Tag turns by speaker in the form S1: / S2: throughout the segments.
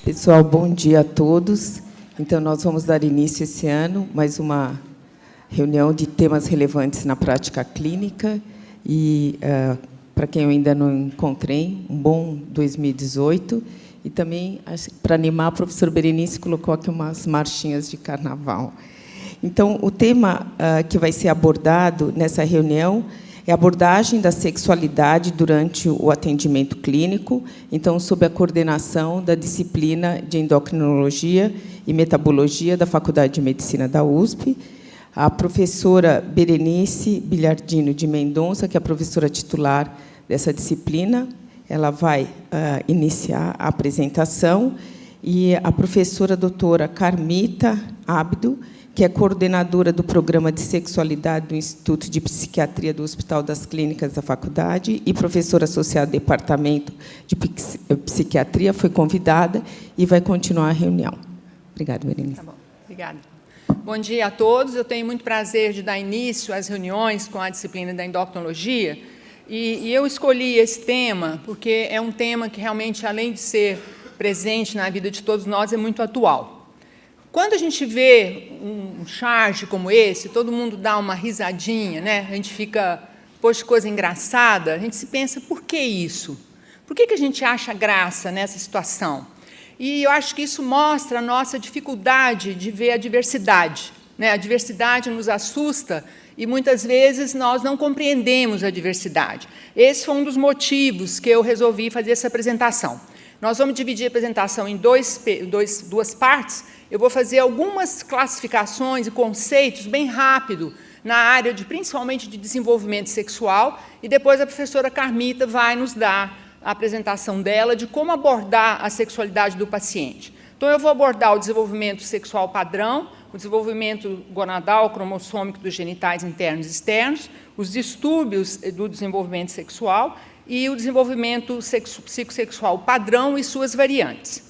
S1: Pessoal, bom dia a todos. Então, nós vamos dar início esse ano, mais uma reunião de temas relevantes na prática clínica. E, para quem eu ainda não encontrei, um bom 2018. E também, para animar, o professor Berenice colocou aqui umas marchinhas de carnaval. Então, o tema que vai ser abordado nessa reunião é a abordagem da sexualidade durante o atendimento clínico, então, sob a coordenação da disciplina de endocrinologia e metabologia da Faculdade de Medicina da USP. A professora Berenice Bilhardino de Mendonça, que é a professora titular dessa disciplina, ela vai iniciar a apresentação, e a professora doutora Carmita Abdo, que é coordenadora do Programa de Sexualidade do Instituto de Psiquiatria do Hospital das Clínicas da Faculdade e professora associada do Departamento de Psiquiatria, foi convidada e vai continuar a reunião. Obrigada, Berenice.
S2: Tá bom. Obrigada. Bom dia a todos. Eu tenho muito prazer de dar início às reuniões com a disciplina da endocrinologia. E eu escolhi esse tema porque é um tema que realmente, além de ser presente na vida de todos nós, é muito atual. Quando a gente vê um charge como esse, todo mundo dá uma risadinha, né? A gente fica, poxa, coisa engraçada, a gente se pensa, por que isso? Por que a gente acha graça nessa situação? E eu acho que isso mostra a nossa dificuldade de ver a diversidade, né? A diversidade nos assusta e, muitas vezes, nós não compreendemos a diversidade. Esse foi um dos motivos que eu resolvi fazer essa apresentação. Nós vamos dividir a apresentação em duas partes. Eu vou fazer algumas classificações e conceitos bem rápido na área, principalmente de desenvolvimento sexual, e depois a professora Carmita vai nos dar a apresentação dela de como abordar a sexualidade do paciente. Então, eu vou abordar o desenvolvimento sexual padrão, o desenvolvimento gonadal, cromossômico dos genitais internos e externos, os distúrbios do desenvolvimento sexual e o desenvolvimento psicossexual padrão e suas variantes.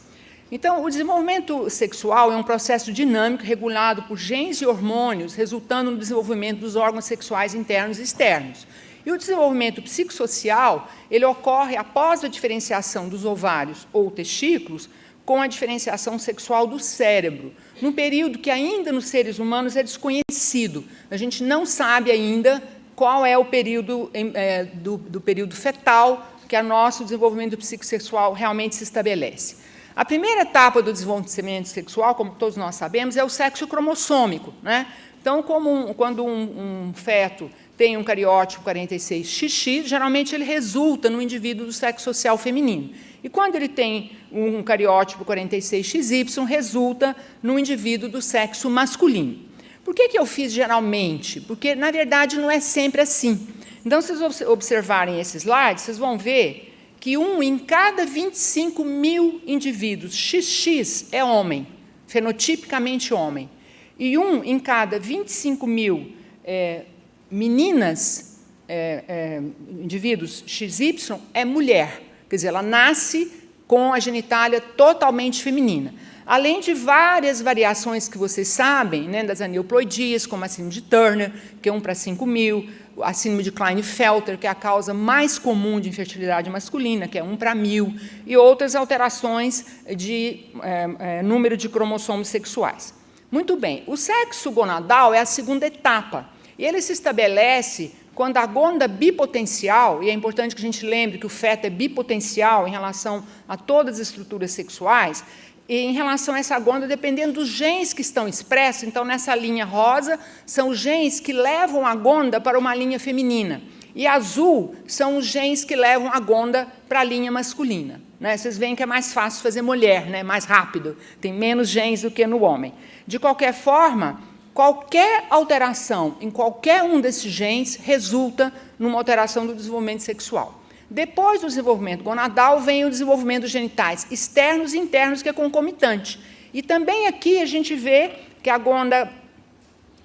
S2: Então, o desenvolvimento sexual é um processo dinâmico regulado por genes e hormônios, resultando no desenvolvimento dos órgãos sexuais internos e externos. E o desenvolvimento psicossocial, ele ocorre após a diferenciação dos ovários ou testículos com a diferenciação sexual do cérebro, num período que ainda nos seres humanos é desconhecido. A gente não sabe ainda qual é o período do período fetal que o nosso desenvolvimento psicossexual realmente se estabelece. A primeira etapa do desenvolvimento sexual, como todos nós sabemos, é o sexo cromossômico, né? Então, quando um feto tem um cariótipo 46XX, geralmente ele resulta no indivíduo do sexo social feminino. E quando ele tem um cariótipo 46XY, resulta no indivíduo do sexo masculino. Por que eu fiz geralmente? Porque, na verdade, não é sempre assim. Então, se vocês observarem esse slide, vocês vão ver que 1 em cada 25 mil indivíduos XX é homem, fenotipicamente homem. E 1 em cada 25 mil meninas, indivíduos XY, é mulher. Quer dizer, ela nasce com a genitália totalmente feminina. Além de várias variações que vocês sabem, né, das aneuploidias, como a síndrome de Turner, que é 1 para 5 mil, a síndrome de Klinefelter, que é a causa mais comum de infertilidade masculina, que é 1 para 1000, e outras alterações de número de cromossomos sexuais. Muito bem, o sexo gonadal é a segunda etapa, e ele se estabelece quando a gônada bipotencial, e é importante que a gente lembre que o feto é bipotencial em relação a todas as estruturas sexuais, e em relação a essa gônada, dependendo dos genes que estão expressos, então, nessa linha rosa, são os genes que levam a gônada para uma linha feminina. E azul são os genes que levam a gônada para a linha masculina. Né? Vocês veem que é mais fácil fazer mulher, né? Mais rápido, tem menos genes do que no homem. De qualquer forma, qualquer alteração em qualquer um desses genes resulta numa alteração do desenvolvimento sexual. Depois do desenvolvimento gonadal, vem o desenvolvimento dos genitais externos e internos, que é concomitante. E também aqui a gente vê que a gônada,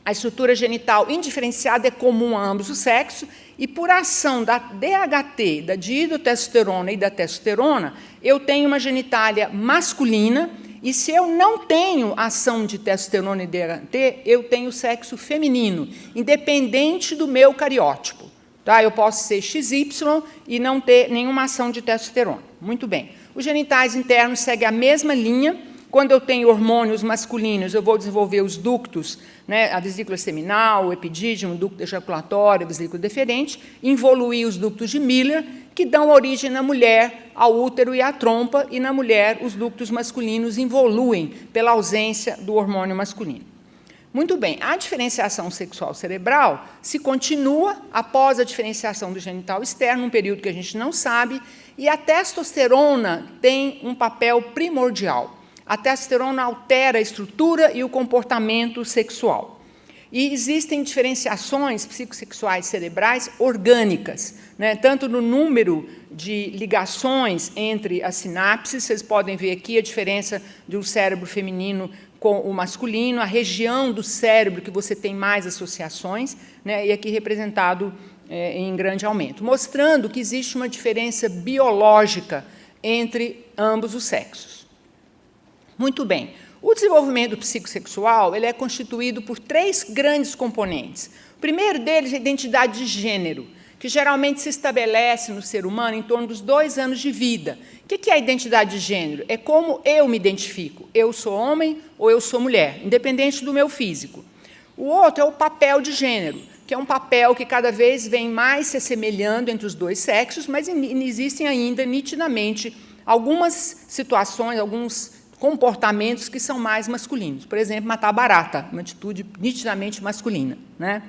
S2: a estrutura genital indiferenciada é comum a ambos os sexos, e por ação da DHT, da dihidrotestosterona e da testosterona, eu tenho uma genitália masculina, e se eu não tenho ação de testosterona e DHT, eu tenho sexo feminino, independente do meu cariótipo. Tá? Eu posso ser XY e não ter nenhuma ação de testosterona. Muito bem. Os genitais internos seguem a mesma linha. Quando eu tenho hormônios masculinos, eu vou desenvolver os ductos, né, a vesícula seminal, o epidídimo, o ducto ejaculatório, a vesícula deferente, involuir os ductos de Miller, que dão origem na mulher ao útero e à trompa, e na mulher os ductos masculinos involuem pela ausência do hormônio masculino. Muito bem, a diferenciação sexual cerebral se continua após a diferenciação do genital externo, um período que a gente não sabe, e a testosterona tem um papel primordial. A testosterona altera a estrutura e o comportamento sexual. E existem diferenciações psicossexuais cerebrais orgânicas, né, tanto no número de ligações entre as sinapses, vocês podem ver aqui a diferença do cérebro feminino com o masculino, a região do cérebro que você tem mais associações, né, e aqui representado em grande aumento, mostrando que existe uma diferença biológica entre ambos os sexos. Muito bem. O desenvolvimento psicossexual ele é constituído por 3 grandes componentes. O primeiro deles é a identidade de gênero, que geralmente se estabelece no ser humano em torno dos 2 anos de vida. O que é a identidade de gênero? É como eu me identifico. Eu sou homem ou eu sou mulher, independente do meu físico. O outro é o papel de gênero, que é um papel que cada vez vem mais se assemelhando entre os 2 sexos, mas existem ainda, nitidamente, algumas situações, alguns comportamentos que são mais masculinos. Por exemplo, matar barata, uma atitude nitidamente masculina, né?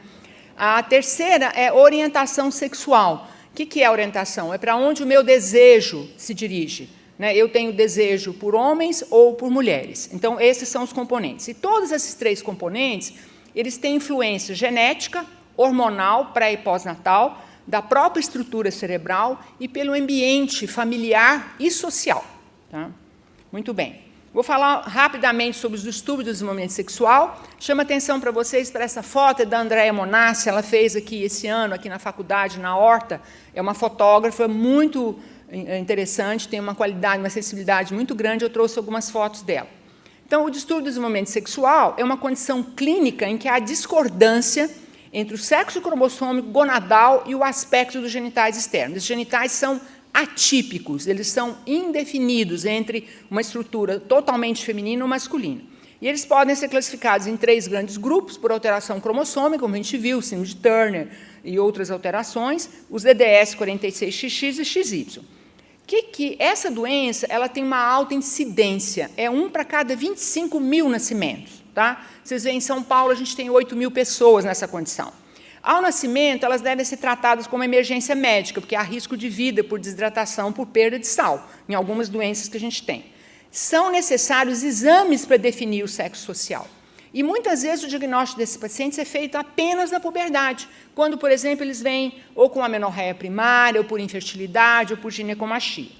S2: A terceira é orientação sexual. O que é a orientação? É para onde o meu desejo se dirige, né? Eu tenho desejo por homens ou por mulheres. Então, esses são os componentes. E todos esses 3 componentes, eles têm influência genética, hormonal, pré- e pós-natal, da própria estrutura cerebral e pelo ambiente familiar e social. Tá? Muito bem. Vou falar rapidamente sobre os distúrbios do desenvolvimento sexual. Chamo a atenção para vocês para essa foto, é da Andréa Monassi, ela fez aqui esse ano, aqui na faculdade, na Horta. É uma fotógrafa muito interessante, tem uma qualidade, uma sensibilidade muito grande, eu trouxe algumas fotos dela. Então, o distúrbio do desenvolvimento sexual é uma condição clínica em que há discordância entre o sexo cromossômico gonadal e o aspecto dos genitais externos. Os genitais são atípicos, eles são indefinidos entre uma estrutura totalmente feminina ou masculina. E eles podem ser classificados em 3 grandes grupos, por alteração cromossômica, como a gente viu, síndrome de Turner e outras alterações, os DDS 46XX e XY. Essa doença ela tem uma alta incidência, é 1 para cada 25 mil nascimentos. Tá? Vocês veem, em São Paulo, a gente tem 8 mil pessoas nessa condição. Ao nascimento, elas devem ser tratadas como emergência médica, porque há risco de vida por desidratação, por perda de sal, em algumas doenças que a gente tem. São necessários exames para definir o sexo social. E, muitas vezes, o diagnóstico desses pacientes é feito apenas na puberdade, quando, por exemplo, eles vêm ou com amenorreia primária, ou por infertilidade, ou por ginecomastia.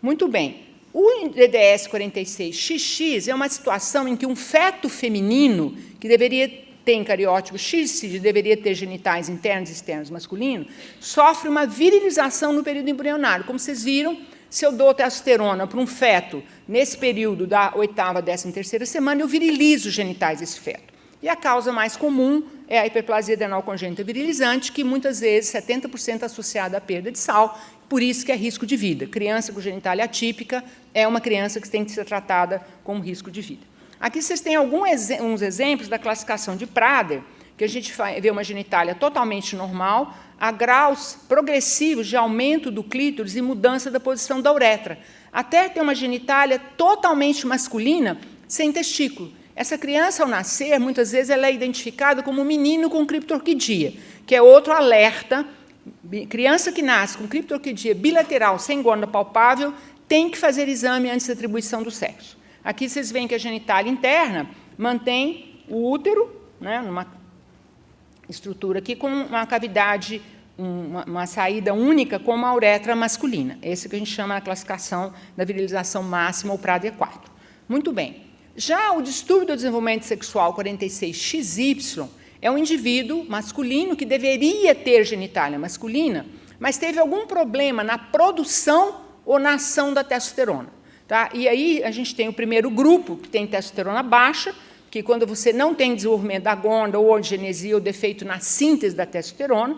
S2: Muito bem. O DDS 46XX é uma situação em que um feto feminino, que deveria tem cariótipo X, deveria ter genitais internos e externos masculinos, sofre uma virilização no período embrionário. Como vocês viram, se eu dou testosterona para um feto, nesse período da 8ª à 13ª semana, eu virilizo os genitais desse feto. E a causa mais comum é a hiperplasia adrenal congênita virilizante, que muitas vezes 70% associada à perda de sal, por isso que é risco de vida. Criança com genitália atípica é uma criança que tem que ser tratada com risco de vida. Aqui vocês têm uns exemplos da classificação de Prader, que a gente vê uma genitália totalmente normal, a graus progressivos de aumento do clítoris e mudança da posição da uretra, até ter uma genitália totalmente masculina, sem testículo. Essa criança, ao nascer, muitas vezes ela é identificada como um menino com criptorquidia, que é outro alerta. Criança que nasce com criptorquidia bilateral, sem glândula palpável, tem que fazer exame antes da atribuição do sexo. Aqui vocês veem que a genitália interna mantém o útero, né, numa estrutura aqui com uma cavidade, uma saída única como a uretra masculina. Esse que a gente chama na classificação da virilização máxima, ou Prader 4. Muito bem. Já o distúrbio do desenvolvimento sexual 46XY é um indivíduo masculino que deveria ter genitália masculina, mas teve algum problema na produção ou na ação da testosterona. Tá? E aí a gente tem o primeiro grupo, que tem testosterona baixa, que quando você não tem desenvolvimento da gônada, ou agenesia, ou defeito na síntese da testosterona,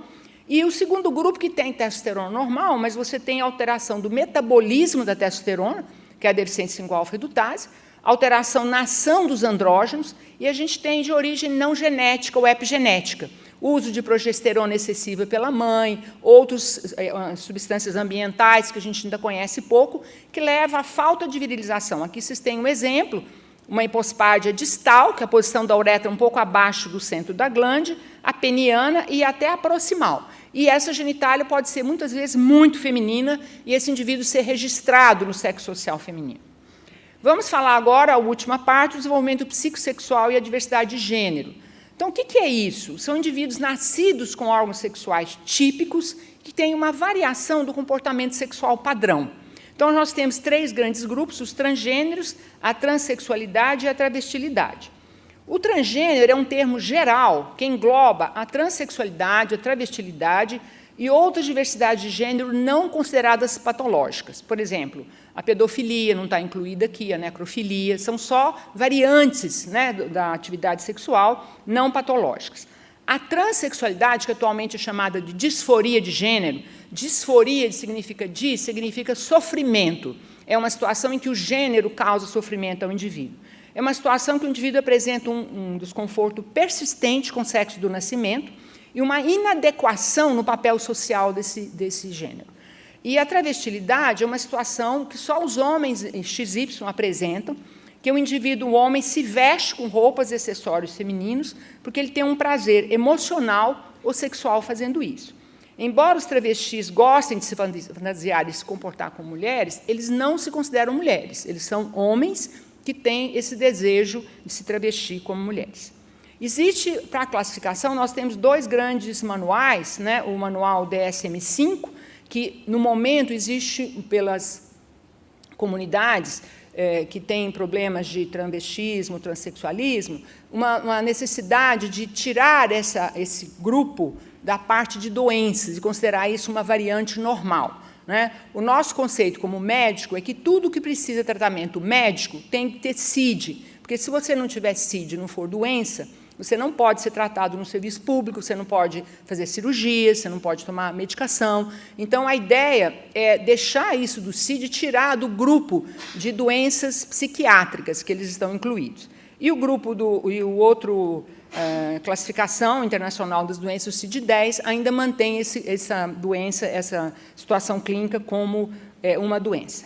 S2: E o segundo grupo que tem testosterona normal, mas você tem alteração do metabolismo da testosterona, que é a deficiência 5-alfa-redutase, alteração na ação dos andrógenos, e a gente tem de origem não genética ou epigenética, uso de progesterona excessiva pela mãe, outras substâncias ambientais que a gente ainda conhece pouco, que leva à falta de virilização. Aqui vocês têm um exemplo, uma hipospádia distal, que é a posição da uretra um pouco abaixo do centro da glande, a peniana e até a proximal. E essa genitália pode ser, muitas vezes, muito feminina, e esse indivíduo ser registrado no sexo social feminino. Vamos falar agora, a última parte, do desenvolvimento psicossexual e a diversidade de gênero. Então, o que é isso? São indivíduos nascidos com órgãos sexuais típicos que têm uma variação do comportamento sexual padrão. Então, nós temos 3 grandes grupos, os transgêneros, a transexualidade e a travestilidade. O transgênero é um termo geral que engloba a transexualidade, a travestilidade e outras diversidades de gênero não consideradas patológicas. Por exemplo, a pedofilia não está incluída aqui, a necrofilia, são só variantes, né, da atividade sexual não patológicas. A transexualidade, que atualmente é chamada de disforia de gênero, disforia significa sofrimento. É uma situação em que o gênero causa sofrimento ao indivíduo. É uma situação que o indivíduo apresenta um desconforto persistente com o sexo do nascimento e uma inadequação no papel social desse gênero. E a travestilidade é uma situação que só os homens XY apresentam, que o indivíduo, o homem, se veste com roupas e acessórios femininos porque ele tem um prazer emocional ou sexual fazendo isso. Embora os travestis gostem de se fantasiar e se comportar como mulheres, eles não se consideram mulheres, eles são homens que têm esse desejo de se travestir como mulheres. Existe, para a classificação, nós temos 2 grandes manuais, né? O manual DSM-5, que, no momento, existe pelas comunidades que têm problemas de travestismo, transexualismo, uma necessidade de tirar esse grupo da parte de doenças e considerar isso uma variante normal, né? O nosso conceito como médico é que tudo que precisa de tratamento médico tem que ter CID, porque se você não tiver CID e não for doença, você não pode ser tratado no serviço público, você não pode fazer cirurgia, você não pode tomar medicação. Então, a ideia é deixar isso do CID, tirar do grupo de doenças psiquiátricas que eles estão incluídos. E o outro classificação internacional das doenças, o CID-10, ainda mantém essa doença, essa situação clínica como uma doença.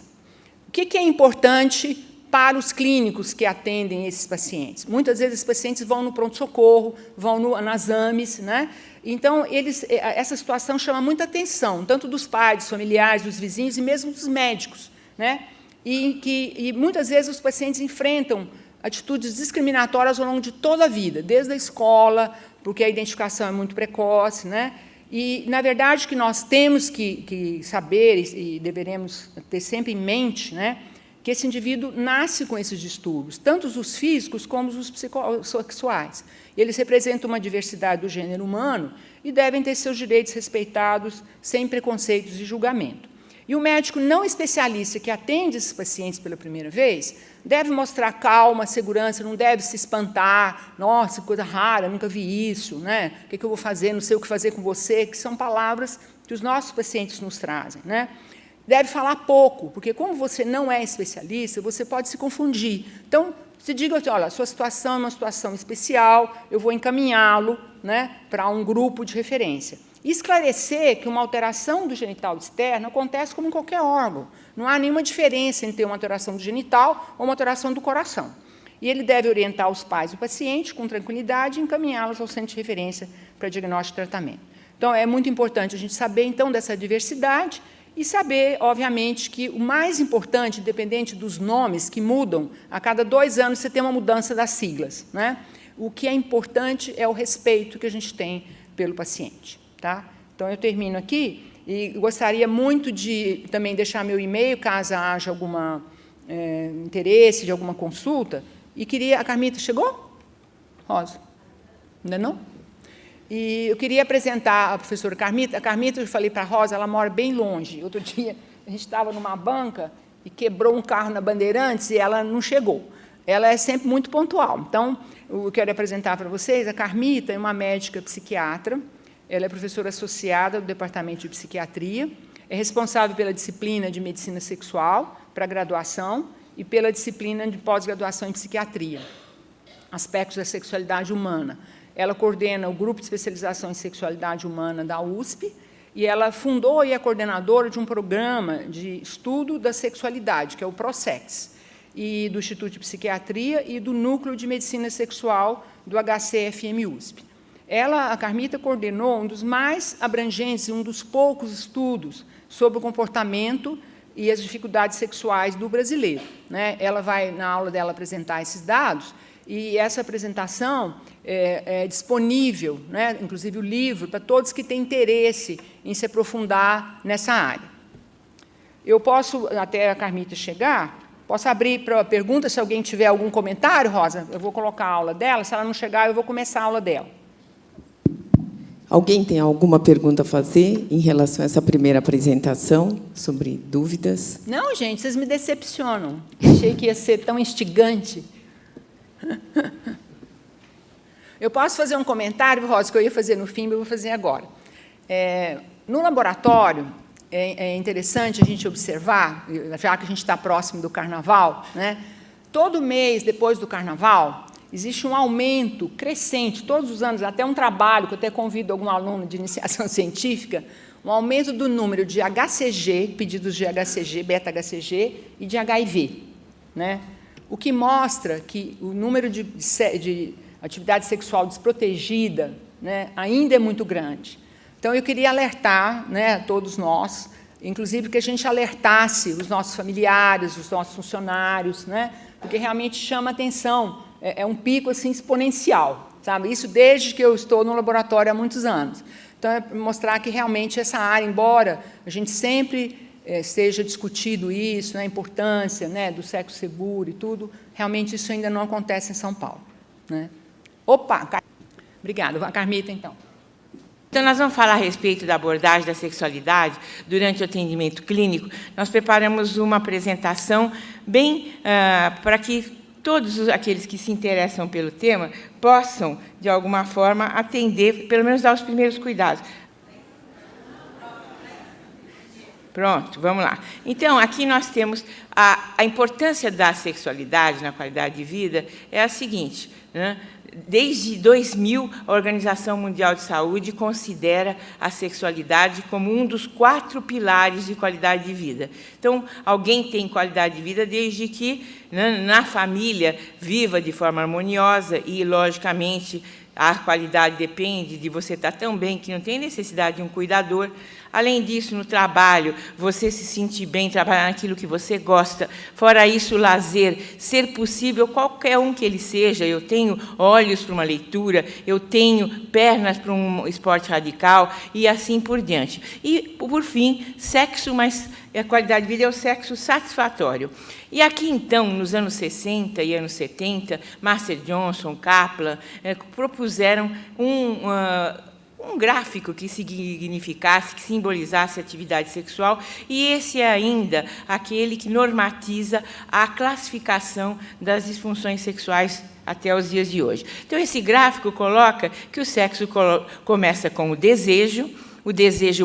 S2: O que é importante para os clínicos que atendem esses pacientes? Muitas vezes, os pacientes vão no pronto-socorro, vão nas AMES, né? Então, essa situação chama muita atenção, tanto dos pais, dos familiares, dos vizinhos e mesmo dos médicos, né? E muitas vezes os pacientes enfrentam atitudes discriminatórias ao longo de toda a vida, desde a escola, porque a identificação é muito precoce, né? E, na verdade, o que nós temos que saber e deveremos ter sempre em mente, né, que esse indivíduo nasce com esses distúrbios, tanto os físicos como os psicossexuais. Eles representam uma diversidade do gênero humano e devem ter seus direitos respeitados sem preconceitos e julgamento. E o médico não especialista que atende esses pacientes pela primeira vez deve mostrar calma, segurança, não deve se espantar, nossa, que coisa rara, nunca vi isso, né? O que eu vou fazer, não sei o que fazer com você, que são palavras que os nossos pacientes nos trazem, né? Deve falar pouco, porque como você não é especialista, você pode se confundir. Então, se diga assim, olha, a sua situação é uma situação especial, eu vou encaminhá-lo, né, para um grupo de referência. E esclarecer que uma alteração do genital externo acontece como em qualquer órgão. Não há nenhuma diferença entre uma alteração do genital ou uma alteração do coração. E ele deve orientar os pais do paciente com tranquilidade e encaminhá-los ao centro de referência para diagnóstico e tratamento. Então, é muito importante a gente saber, então, dessa diversidade e saber, obviamente, que o mais importante, independente dos nomes que mudam, a cada 2 anos você tem uma mudança das siglas, né? O que é importante é o respeito que a gente tem pelo paciente. Tá? Então, eu termino aqui e gostaria muito de também deixar meu e-mail, caso haja algum interesse de alguma consulta. E queria... A Carmita chegou? Rosa? Ainda não? E eu queria apresentar a professora Carmita. A Carmita, eu falei para a Rosa, ela mora bem longe. Outro dia, a gente estava numa banca e quebrou um carro na Bandeirantes e ela não chegou. Ela é sempre muito pontual. Então, eu quero apresentar para vocês, a Carmita é uma médica psiquiatra, Ela é professora associada do Departamento de Psiquiatria, é responsável pela disciplina de Medicina Sexual para graduação e pela disciplina de pós-graduação em Psiquiatria, Aspectos da Sexualidade Humana. Ela coordena o Grupo de Especialização em Sexualidade Humana da USP e ela fundou e é coordenadora de um programa de estudo da sexualidade, que é o ProSex, e do Instituto de Psiquiatria e do Núcleo de Medicina Sexual do HCFM USP. Ela, a Carmita, coordenou um dos mais abrangentes e um dos poucos estudos sobre o comportamento e as dificuldades sexuais do brasileiro, né? Ela vai, na aula dela, apresentar esses dados, e essa apresentação é disponível, né? Inclusive o livro, para todos que têm interesse em se aprofundar nessa área. Eu posso, até a Carmita chegar, posso abrir para pergunta, se alguém tiver algum comentário, Rosa, eu vou colocar a aula dela, se ela não chegar, eu vou começar a aula dela.
S1: Alguém tem alguma pergunta a fazer em relação a essa primeira apresentação, sobre dúvidas?
S2: Não, gente, vocês me decepcionam. Achei que ia ser tão instigante. Eu posso fazer um comentário, Rosa, que eu ia fazer no fim, mas eu vou fazer agora. No laboratório, é interessante a gente observar, já que a gente está próximo do Carnaval, né? Todo mês, depois do Carnaval, existe um aumento crescente, todos os anos, até um trabalho, que eu até convido algum aluno de iniciação científica, um aumento do número de HCG, pedidos de HCG, beta-HCG, e de HIV, né? O que mostra que o número de atividade sexual desprotegida, né, ainda é muito grande. Então, eu queria alertar, né, todos nós, inclusive que a gente alertasse os nossos familiares, os nossos funcionários, né, porque realmente chama atenção, é um pico assim, exponencial, sabe? Isso desde que eu estou no laboratório há muitos anos. Então, é mostrar que realmente essa área, embora a gente sempre seja discutido isso, né, a importância, né, do sexo seguro e tudo, realmente isso ainda não acontece em São Paulo, né? Opa! Obrigada. A Carmita, então.
S3: Então, nós vamos falar a respeito da abordagem da sexualidade durante o atendimento clínico. Nós preparamos uma apresentação bem para que todos aqueles que se interessam pelo tema possam, de alguma forma, atender, pelo menos dar os primeiros cuidados. Pronto, vamos lá. Então, aqui nós temos a importância da sexualidade na qualidade de vida é a seguinte, né? Desde 2000, a Organização Mundial de Saúde considera a sexualidade como um dos 4 pilares de qualidade de vida. Então, alguém tem qualidade de vida desde que, né, na família, viva de forma harmoniosa e, logicamente, a qualidade depende de você estar tão bem que não tem necessidade de um cuidador. Além disso, no trabalho, você se sentir bem, trabalhar naquilo que você gosta. Fora isso, o lazer, ser possível, qualquer um que ele seja. Eu tenho olhos para uma leitura, eu tenho pernas para um esporte radical, e assim por diante. E, por fim, sexo, mas a qualidade de vida é o sexo satisfatório. E aqui, então, nos anos 60 e anos 70, Master Johnson, Kaplan, propuseram um gráfico que significasse, que simbolizasse a atividade sexual, e esse é ainda aquele que normatiza a classificação das disfunções sexuais até os dias de hoje. Então, esse gráfico coloca que o sexo começa com o desejo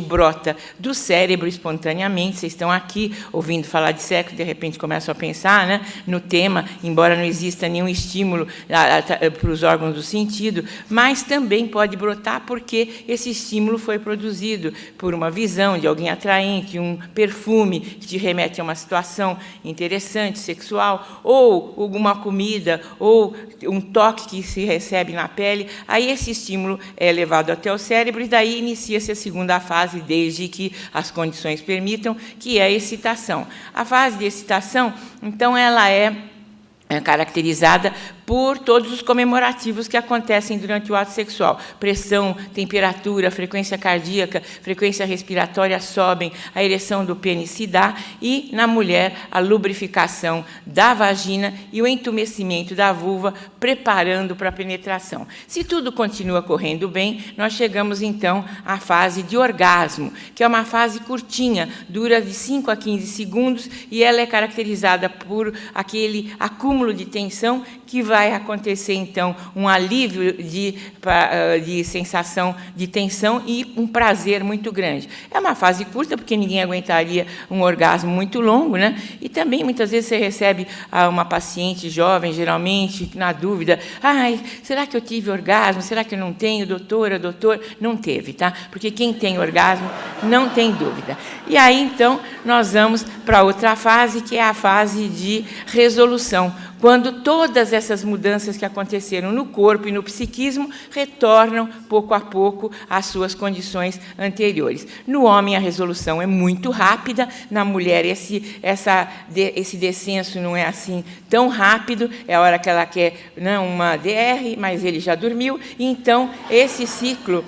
S3: brota do cérebro espontaneamente. Vocês estão aqui ouvindo falar de sexo, de repente começam a pensar, né, no tema, embora não exista nenhum estímulo para os órgãos do sentido, mas também pode brotar porque esse estímulo foi produzido por uma visão de alguém atraente, um perfume que te remete a uma situação interessante, sexual, ou alguma comida, ou um toque que se recebe na pele. Aí esse estímulo é levado até o cérebro e daí inicia-se a segunda fase, desde que as condições permitam, que é a excitação. A fase de excitação, então, ela é caracterizada por todos os comemorativos que acontecem durante o ato sexual. Pressão, temperatura, frequência cardíaca, frequência respiratória sobem, a ereção do pênis se dá e, na mulher, a lubrificação da vagina e o entumecimento da vulva, preparando para a penetração. Se tudo continua correndo bem, nós chegamos, então, à fase de orgasmo, que é uma fase curtinha, dura de 5 a 15 segundos, e ela é caracterizada por aquele acúmulo de tensão que vai acontecer, então, um alívio de sensação de tensão e um prazer muito grande. É uma fase curta, porque ninguém aguentaria um orgasmo muito longo, né? E também, muitas vezes, você recebe uma paciente jovem, geralmente, na dúvida, ai, será que eu tive orgasmo? Será que eu não tenho? Doutora, doutor? Não teve, tá? Porque quem tem orgasmo não tem dúvida. E aí, então, nós vamos para outra fase, que é a fase de resolução, quando todas essas mudanças que aconteceram no corpo e no psiquismo retornam, pouco a pouco, às suas condições anteriores. No homem, a resolução é muito rápida, na mulher, esse descenso não é assim tão rápido, é a hora que ela quer uma DR, mas ele já dormiu, e então esse ciclo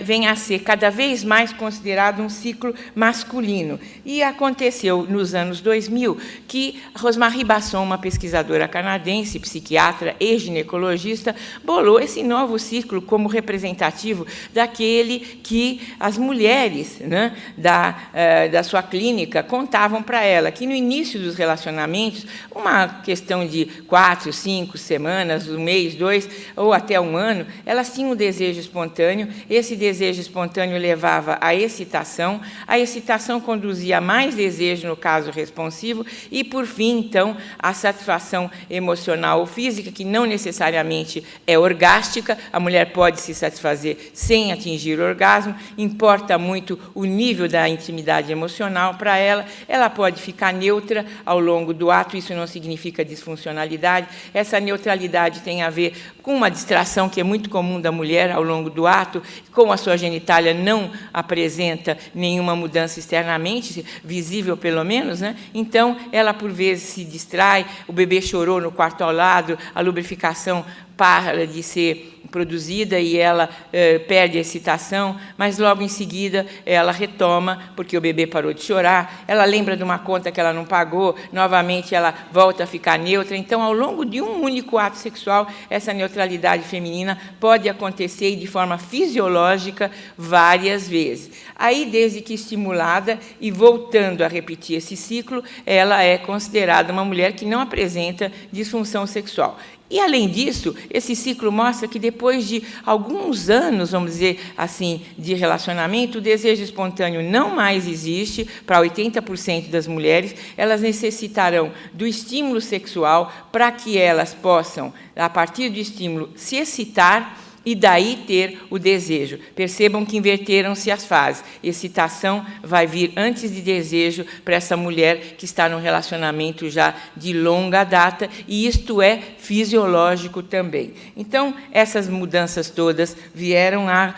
S3: vem a ser cada vez mais considerado um ciclo masculino. E aconteceu nos anos 2000 que Rosemarie Basson, uma pesquisadora canadense, psiquiatra e ginecologista, bolou esse novo ciclo como representativo daquele que as mulheres, né, da sua clínica contavam para ela, que no início dos relacionamentos, uma questão de 4, 5 semanas, um mês, 2, ou até um ano, elas tinham um desejo espontâneo, esse desejo espontâneo levava à excitação, a excitação conduzia a mais desejo, no caso responsivo, e, por fim, então, a satisfação emocional ou física, que não necessariamente é orgástica, a mulher pode se satisfazer sem atingir o orgasmo, importa muito o nível da intimidade emocional para ela, ela pode ficar neutra ao longo do ato, isso não significa disfuncionalidade, essa neutralidade tem a ver com uma distração que é muito comum da mulher ao longo do ato, como a sua genitália não apresenta nenhuma mudança externamente, visível pelo menos, né? Então, ela por vezes se distrai, o bebê chorou no quarto ao lado, a lubrificação para de ser produzida e ela perde a excitação, mas logo em seguida ela retoma, porque o bebê parou de chorar, ela lembra de uma conta que ela não pagou, novamente ela volta a ficar neutra. Então, ao longo de um único ato sexual, essa neutralidade feminina pode acontecer de forma fisiológica várias vezes. Aí, desde que estimulada e voltando a repetir esse ciclo, ela é considerada uma mulher que não apresenta disfunção sexual. E, além disso, esse ciclo mostra que, depois de alguns anos, vamos dizer assim, de relacionamento, o desejo espontâneo não mais existe para 80% das mulheres, elas necessitarão do estímulo sexual para que elas possam, a partir do estímulo, se excitar e daí ter o desejo. Percebam que inverteram-se as fases. Excitação vai vir antes de desejo para essa mulher que está num relacionamento já de longa data, e isto é fisiológico também. Então, essas mudanças todas vieram a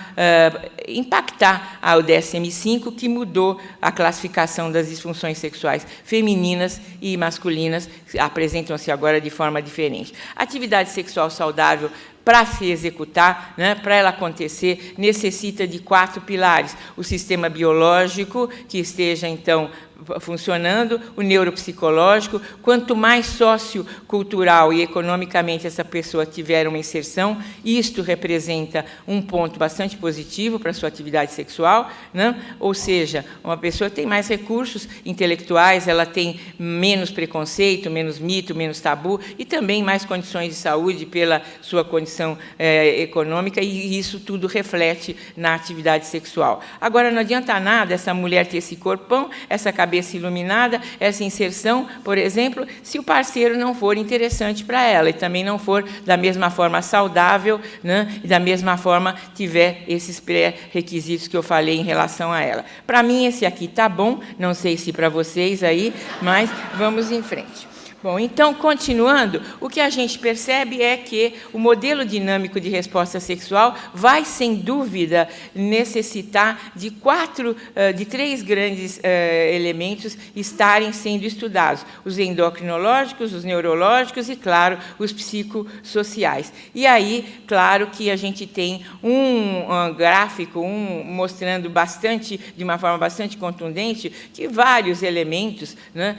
S3: impactar ao DSM-5, que mudou a classificação das disfunções sexuais femininas e masculinas, apresentam-se agora de forma diferente. Atividade sexual saudável, para se executar, né, para ela acontecer, necessita de 4 pilares. O sistema biológico, que esteja, então, funcionando, o neuropsicológico. Quanto mais sociocultural e economicamente essa pessoa tiver uma inserção, isto representa um ponto bastante positivo para a sua atividade sexual, né? Ou seja, uma pessoa tem mais recursos intelectuais, ela tem menos preconceito, menos mito, menos tabu, e também mais condições de saúde pela sua condição econômica, e isso tudo reflete na atividade sexual. Agora, não adianta nada essa mulher ter esse corpão, essa cabeça iluminada, essa inserção, por exemplo, se o parceiro não for interessante para ela e também não for da mesma forma saudável, né, e da mesma forma tiver esses pré-requisitos que eu falei em relação a ela. Para mim, esse aqui está bom, não sei se para vocês aí, mas vamos em frente. Bom, então, continuando, o que a gente percebe é que o modelo dinâmico de resposta sexual vai, sem dúvida, necessitar de 3 grandes elementos estarem sendo estudados: os endocrinológicos, os neurológicos e, claro, os psicossociais. E aí, claro que a gente tem um gráfico mostrando de uma forma bastante contundente, que vários elementos, né,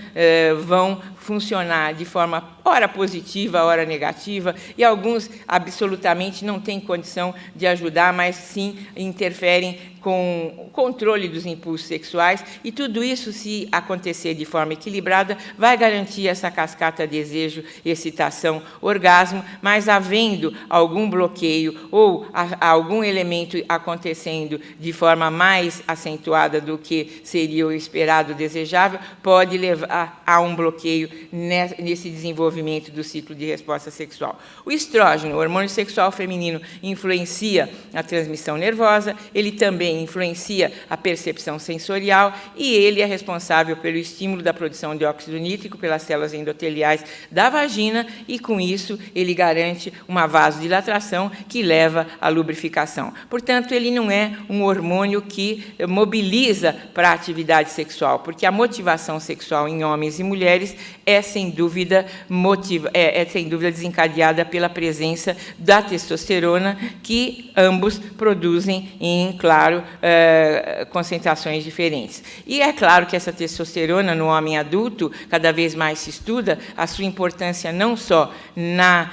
S3: vão funcionar de forma ora positiva, ora negativa, e alguns absolutamente não têm condição de ajudar, mas sim interferem com o controle dos impulsos sexuais, e tudo isso, se acontecer de forma equilibrada, vai garantir essa cascata desejo, excitação, orgasmo, mas havendo algum bloqueio ou algum elemento acontecendo de forma mais acentuada do que seria o esperado, desejável, pode levar a um bloqueio nesse desenvolvimento do ciclo de resposta sexual. O estrógeno, o hormônio sexual feminino, influencia a transmissão nervosa, ele também influencia a percepção sensorial, e ele é responsável pelo estímulo da produção de óxido nítrico pelas células endoteliais da vagina, e, com isso, ele garante uma vasodilatação que leva à lubrificação. Portanto, ele não é um hormônio que mobiliza para a atividade sexual, porque a motivação sexual em homens e mulheres é, sem dúvida, desencadeada pela presença da testosterona, que ambos produzem em, claro, concentrações diferentes. E é claro que essa testosterona, no homem adulto, cada vez mais se estuda a sua importância não só na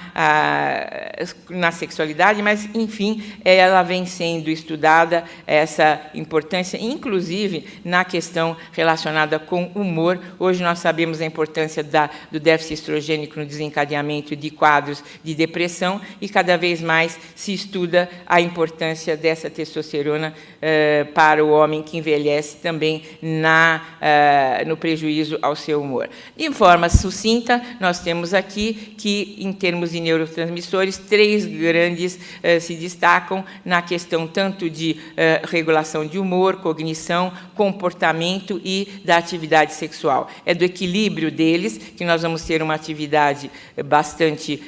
S3: sexualidade, mas, enfim, ela vem sendo estudada, essa importância, inclusive na questão relacionada com humor. Hoje nós sabemos a importância do déficit estrogênico no desencadeamento de quadros de depressão, e cada vez mais se estuda a importância dessa testosterona para o homem que envelhece, também no prejuízo ao seu humor. De forma sucinta, nós temos aqui que, em termos de neurotransmissores, 3 grandes se destacam na questão tanto de regulação de humor, cognição, comportamento e da atividade sexual. É do equilíbrio deles que nós vamos ter uma atividade bastante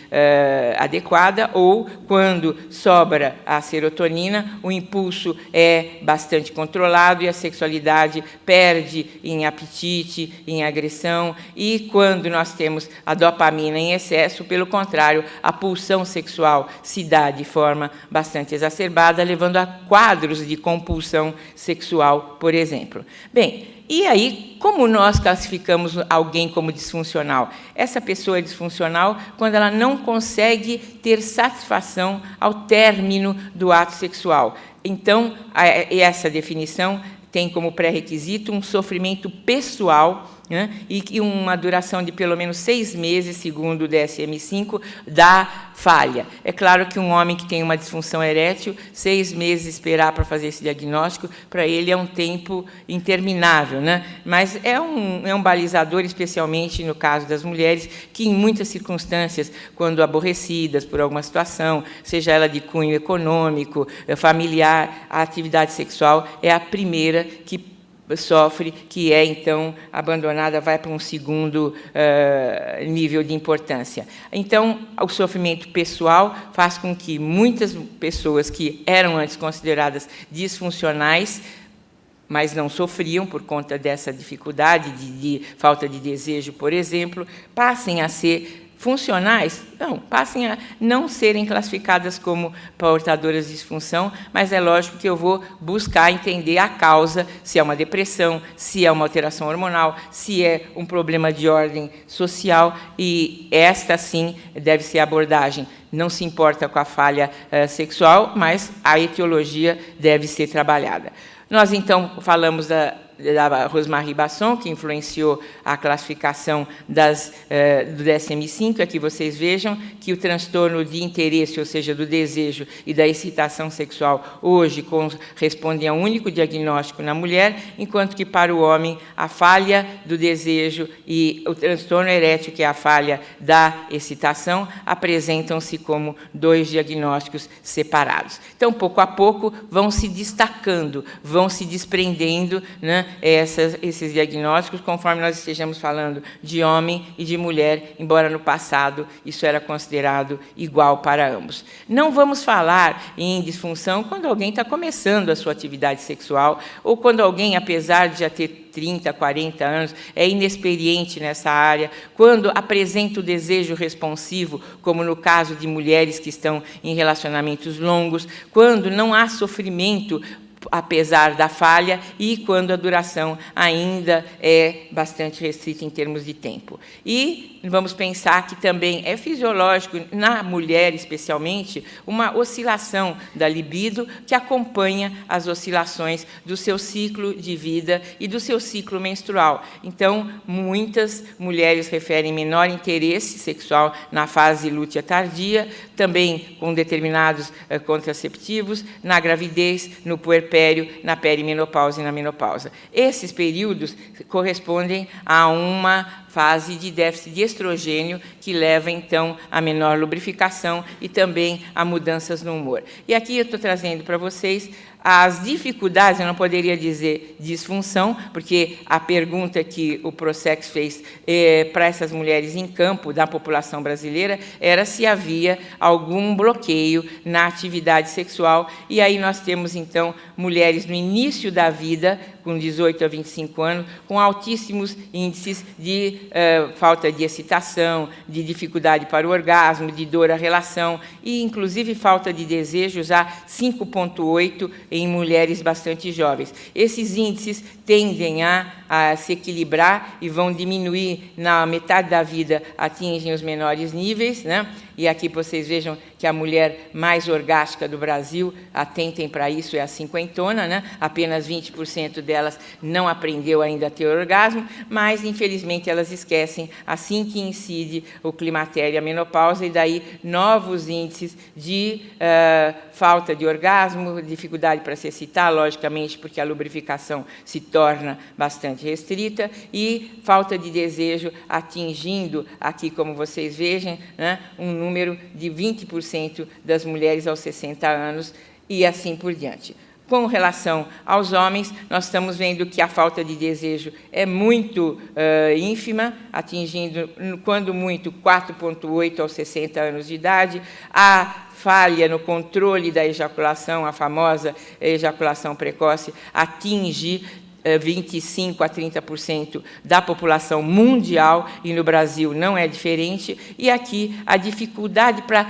S3: adequada, ou, quando sobra a serotonina, o impulso é bastante controlado e a sexualidade perde em apetite, em agressão, e, quando nós temos a dopamina em excesso, pelo contrário, a pulsão sexual se dá de forma bastante exacerbada, levando a quadros de compulsão sexual, por exemplo. Bem, e aí, como nós classificamos alguém como disfuncional? Essa pessoa é disfuncional quando ela não consegue ter satisfação ao término do ato sexual. Então, essa definição tem como pré-requisito um sofrimento pessoal, né, e uma duração de pelo menos 6 meses, segundo o DSM-5, da falha. É claro que um homem que tem uma disfunção erétil, 6 meses esperar para fazer esse diagnóstico, para ele é um tempo interminável, né? Mas é um balizador, especialmente no caso das mulheres, que, em muitas circunstâncias, quando aborrecidas por alguma situação, seja ela de cunho econômico, familiar, a atividade sexual é a primeira que sofre, que é, então, abandonada, vai para um segundo nível de importância. Então, o sofrimento pessoal faz com que muitas pessoas que eram antes consideradas disfuncionais, mas não sofriam por conta dessa dificuldade de falta de desejo, por exemplo, passem a ser funcionais, não, passem a não serem classificadas como portadoras de disfunção, mas é lógico que eu vou buscar entender a causa, se é uma depressão, se é uma alteração hormonal, se é um problema de ordem social, e esta, sim, deve ser a abordagem. Não se importa com a falha sexual, mas a etiologia deve ser trabalhada. Nós, então, falamos da Rosemarie Basson, que influenciou a classificação do DSM-5. Aqui vocês vejam que o transtorno de interesse, ou seja, do desejo e da excitação sexual, hoje correspondem a um único diagnóstico na mulher, enquanto que, para o homem, a falha do desejo e o transtorno erétil, que é a falha da excitação, apresentam-se como 2 diagnósticos separados. Então, pouco a pouco, vão se destacando, vão se desprendendo, né, esses diagnósticos, conforme nós estejamos falando de homem e de mulher, embora no passado isso era considerado igual para ambos. Não vamos falar em disfunção quando alguém está começando a sua atividade sexual, ou quando alguém, apesar de já ter 30, 40 anos, é inexperiente nessa área, quando apresenta o desejo responsivo, como no caso de mulheres que estão em relacionamentos longos, quando não há sofrimento apesar da falha, e quando a duração ainda é bastante restrita em termos de tempo. E vamos pensar que também é fisiológico, na mulher especialmente, uma oscilação da libido que acompanha as oscilações do seu ciclo de vida e do seu ciclo menstrual. Então, muitas mulheres referem menor interesse sexual na fase lútea tardia, também com determinados contraceptivos, na gravidez, no puerpério, na perimenopausa e na menopausa. Esses períodos correspondem a uma fase de déficit de estrogênio, que leva, então, a menor lubrificação e também a mudanças no humor. E aqui eu estou trazendo para vocês as dificuldades, eu não poderia dizer disfunção, porque a pergunta que o Prosex fez para essas mulheres em campo da população brasileira era se havia algum bloqueio na atividade sexual. E aí nós temos, então, mulheres no início da vida, com 18 a 25 anos, com altíssimos índices de falta de excitação, de dificuldade para o orgasmo, de dor à relação e, inclusive, falta de desejo, já 5,8 em mulheres bastante jovens. Esses índices tendem a se equilibrar e vão diminuir na metade da vida, atingem os menores níveis, né? E aqui vocês vejam que a mulher mais orgástica do Brasil, atentem para isso, é a cinquentona, né? Apenas 20% delas não aprendeu ainda a ter orgasmo, mas, infelizmente, elas esquecem assim que incide o climatério e a menopausa, e daí novos índices de falta de orgasmo, dificuldade para se excitar, logicamente, porque a lubrificação se torna bastante restrita, e falta de desejo, atingindo, aqui, como vocês vejam, né, um número de 20% das mulheres aos 60 anos, e assim por diante. Com relação aos homens, nós estamos vendo que a falta de desejo é muito ínfima, atingindo, quando muito, 4,8 aos 60 anos de idade. A falha no controle da ejaculação, a famosa ejaculação precoce, atinge 25% a 30% da população mundial, e no Brasil não é diferente. E aqui a dificuldade para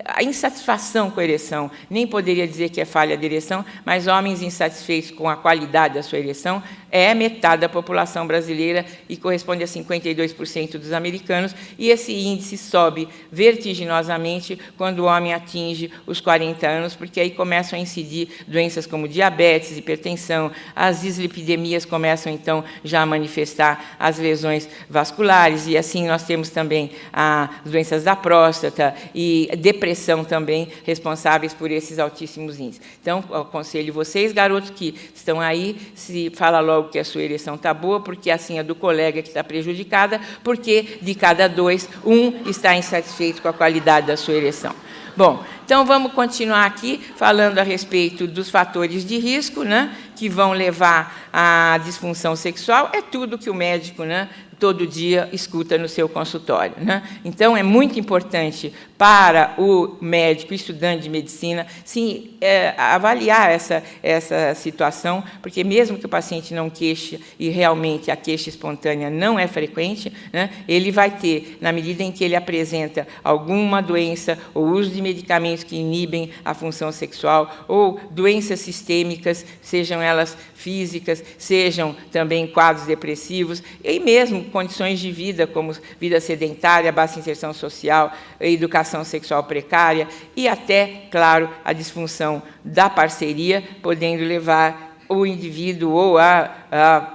S3: a insatisfação com a ereção, nem poderia dizer que é falha de ereção, mas homens insatisfeitos com a qualidade da sua ereção é metade da população brasileira e corresponde a 52% dos americanos, e esse índice sobe vertiginosamente quando o homem atinge os 40 anos, porque aí começam a incidir doenças como diabetes, hipertensão, as dislipidemias começam, então, já a manifestar as lesões vasculares, e assim nós temos também as doenças da próstata e depressão também, responsáveis por esses altíssimos índices. Então, aconselho vocês, garotos que estão aí, se fala logo que a sua ereção está boa, porque assim a do colega que está prejudicada, porque de cada 2, 1 está insatisfeito com a qualidade da sua ereção. Bom, então vamos continuar aqui falando a respeito dos fatores de risco, né, que vão levar à disfunção sexual. É tudo que o médico, né, todo dia escuta no seu consultório, né? Então, é muito importante para o médico, estudante de medicina, sim, avaliar essa situação, porque mesmo que o paciente não queixe, e realmente a queixa espontânea não é frequente, né, ele vai ter, na medida em que ele apresenta alguma doença, ou uso de medicamentos que inibem a função sexual, ou doenças sistêmicas, sejam elas físicas, sejam também quadros depressivos, e mesmo condições de vida, como vida sedentária, baixa inserção social, educação sexual precária, e até, claro, a disfunção da parceria, podendo levar o indivíduo ou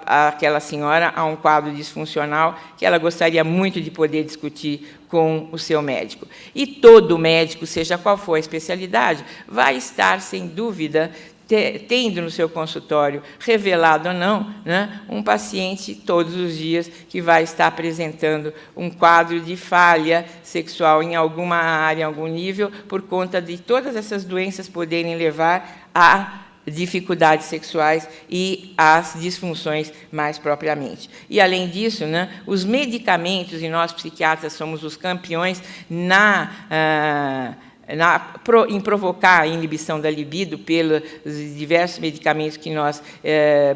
S3: aquela senhora a um quadro disfuncional que ela gostaria muito de poder discutir com o seu médico. E todo médico, seja qual for a especialidade, vai estar, sem dúvida, tendo no seu consultório, revelado ou não, né, um paciente todos os dias que vai estar apresentando um quadro de falha sexual em alguma área, em algum nível, por conta de todas essas doenças poderem levar a dificuldades sexuais e as disfunções mais propriamente. E, além disso, né, os medicamentos, e nós psiquiatras somos os campeões em provocar a inibição da libido pelos diversos medicamentos que nós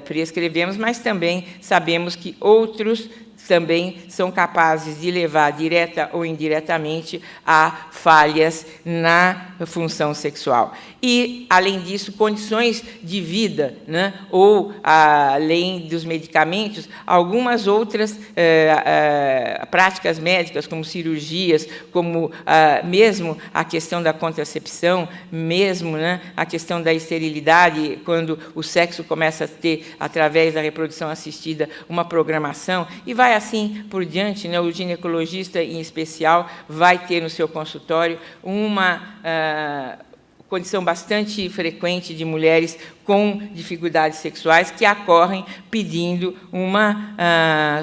S3: prescrevemos, mas também sabemos que outros também são capazes de levar, direta ou indiretamente, a falhas na função sexual. E, além disso, condições de vida, né? Ou, além dos medicamentos, algumas outras práticas médicas, como cirurgias, como mesmo a questão da contracepção, mesmo, né, a questão da esterilidade, quando o sexo começa a ter, através da reprodução assistida, uma programação, e vai assim por diante, né? O ginecologista, em especial, vai ter no seu consultório uma condição bastante frequente de mulheres com dificuldades sexuais que acorrem pedindo uma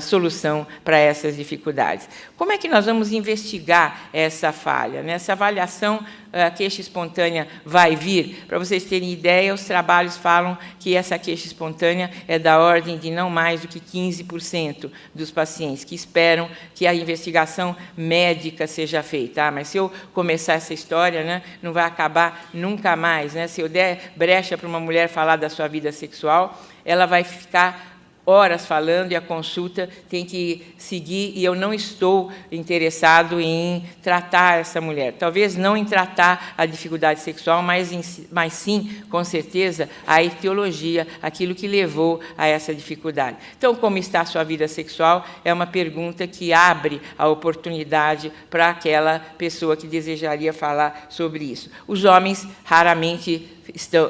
S3: solução para essas dificuldades. Como é que nós vamos investigar essa falha? Nessa avaliação, a queixa espontânea vai vir? Para vocês terem ideia, os trabalhos falam que essa queixa espontânea é da ordem de não mais do que 15% dos pacientes que esperam que a investigação médica seja feita. Mas se eu começar essa história, né, não vai acabar nunca mais, né? Se eu der brecha para uma mulher falar da sua vida sexual, ela vai ficar horas falando e a consulta tem que seguir, e eu não estou interessado em tratar essa mulher. Talvez não em tratar a dificuldade sexual, mas sim, com certeza, a etiologia, aquilo que levou a essa dificuldade. Então, como está a sua vida sexual? É uma pergunta que abre a oportunidade para aquela pessoa que desejaria falar sobre isso. Os homens raramente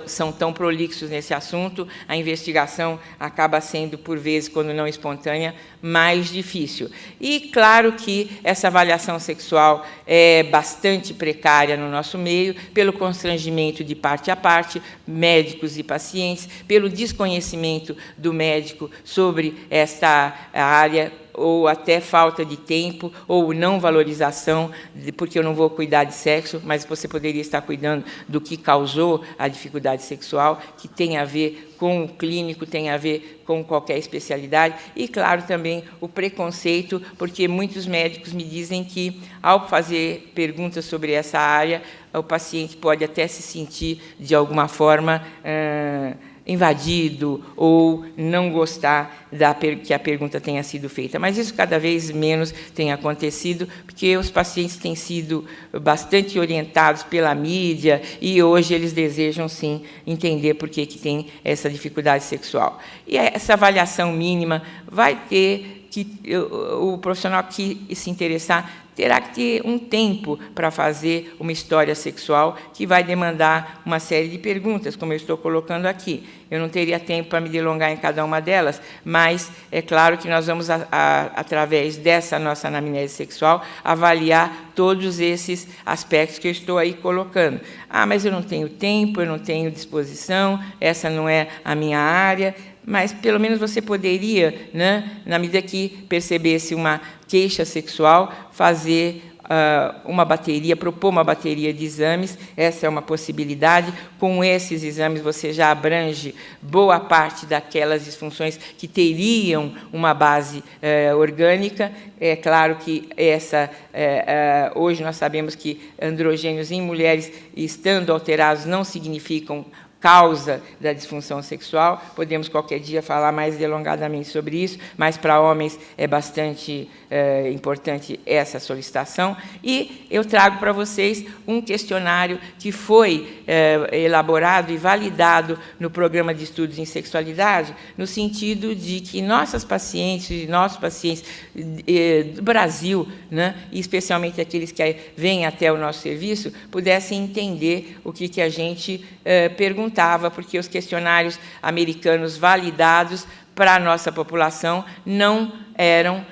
S3: são tão prolixos nesse assunto, a investigação acaba sendo, por vezes, quando não espontânea, mais difícil. E, claro que essa avaliação sexual é bastante precária no nosso meio, pelo constrangimento de parte a parte, médicos e pacientes, pelo desconhecimento do médico sobre esta área, ou até falta de tempo, ou não valorização, porque eu não vou cuidar de sexo, mas você poderia estar cuidando do que causou a dificuldade sexual, que tem a ver com o clínico, tem a ver com qualquer especialidade, e, claro, também o preconceito, porque muitos médicos me dizem que, ao fazer perguntas sobre essa área, o paciente pode até se sentir, de alguma forma, invadido ou não gostar que a pergunta tenha sido feita. Mas isso cada vez menos tem acontecido, porque os pacientes têm sido bastante orientados pela mídia e hoje eles desejam, sim, entender por que tem essa dificuldade sexual. E essa avaliação mínima vai ter que o profissional que se interessar terá que ter um tempo para fazer uma história sexual que vai demandar uma série de perguntas, como eu estou colocando aqui. Eu não teria tempo para me delongar em cada uma delas, mas é claro que nós vamos, através dessa nossa anamnese sexual, avaliar todos esses aspectos que eu estou aí colocando. Mas eu não tenho tempo, eu não tenho disposição, essa não é a minha área, mas, pelo menos, você poderia, né, na medida que percebesse uma queixa sexual, fazer propor uma bateria de exames. Essa é uma possibilidade. Com esses exames, você já abrange boa parte daquelas disfunções que teriam uma base orgânica. É claro que hoje nós sabemos que androgênios em mulheres, estando alterados, não significam causa da disfunção sexual. Podemos qualquer dia falar mais delongadamente sobre isso, mas para homens é bastante importante essa solicitação. E eu trago para vocês um questionário que foi elaborado e validado no programa de estudos em sexualidade, no sentido de que nossos pacientes do Brasil, né, e especialmente aqueles que vêm até o nosso serviço, pudessem entender o que a gente perguntava, porque os questionários americanos validados para a nossa população não eram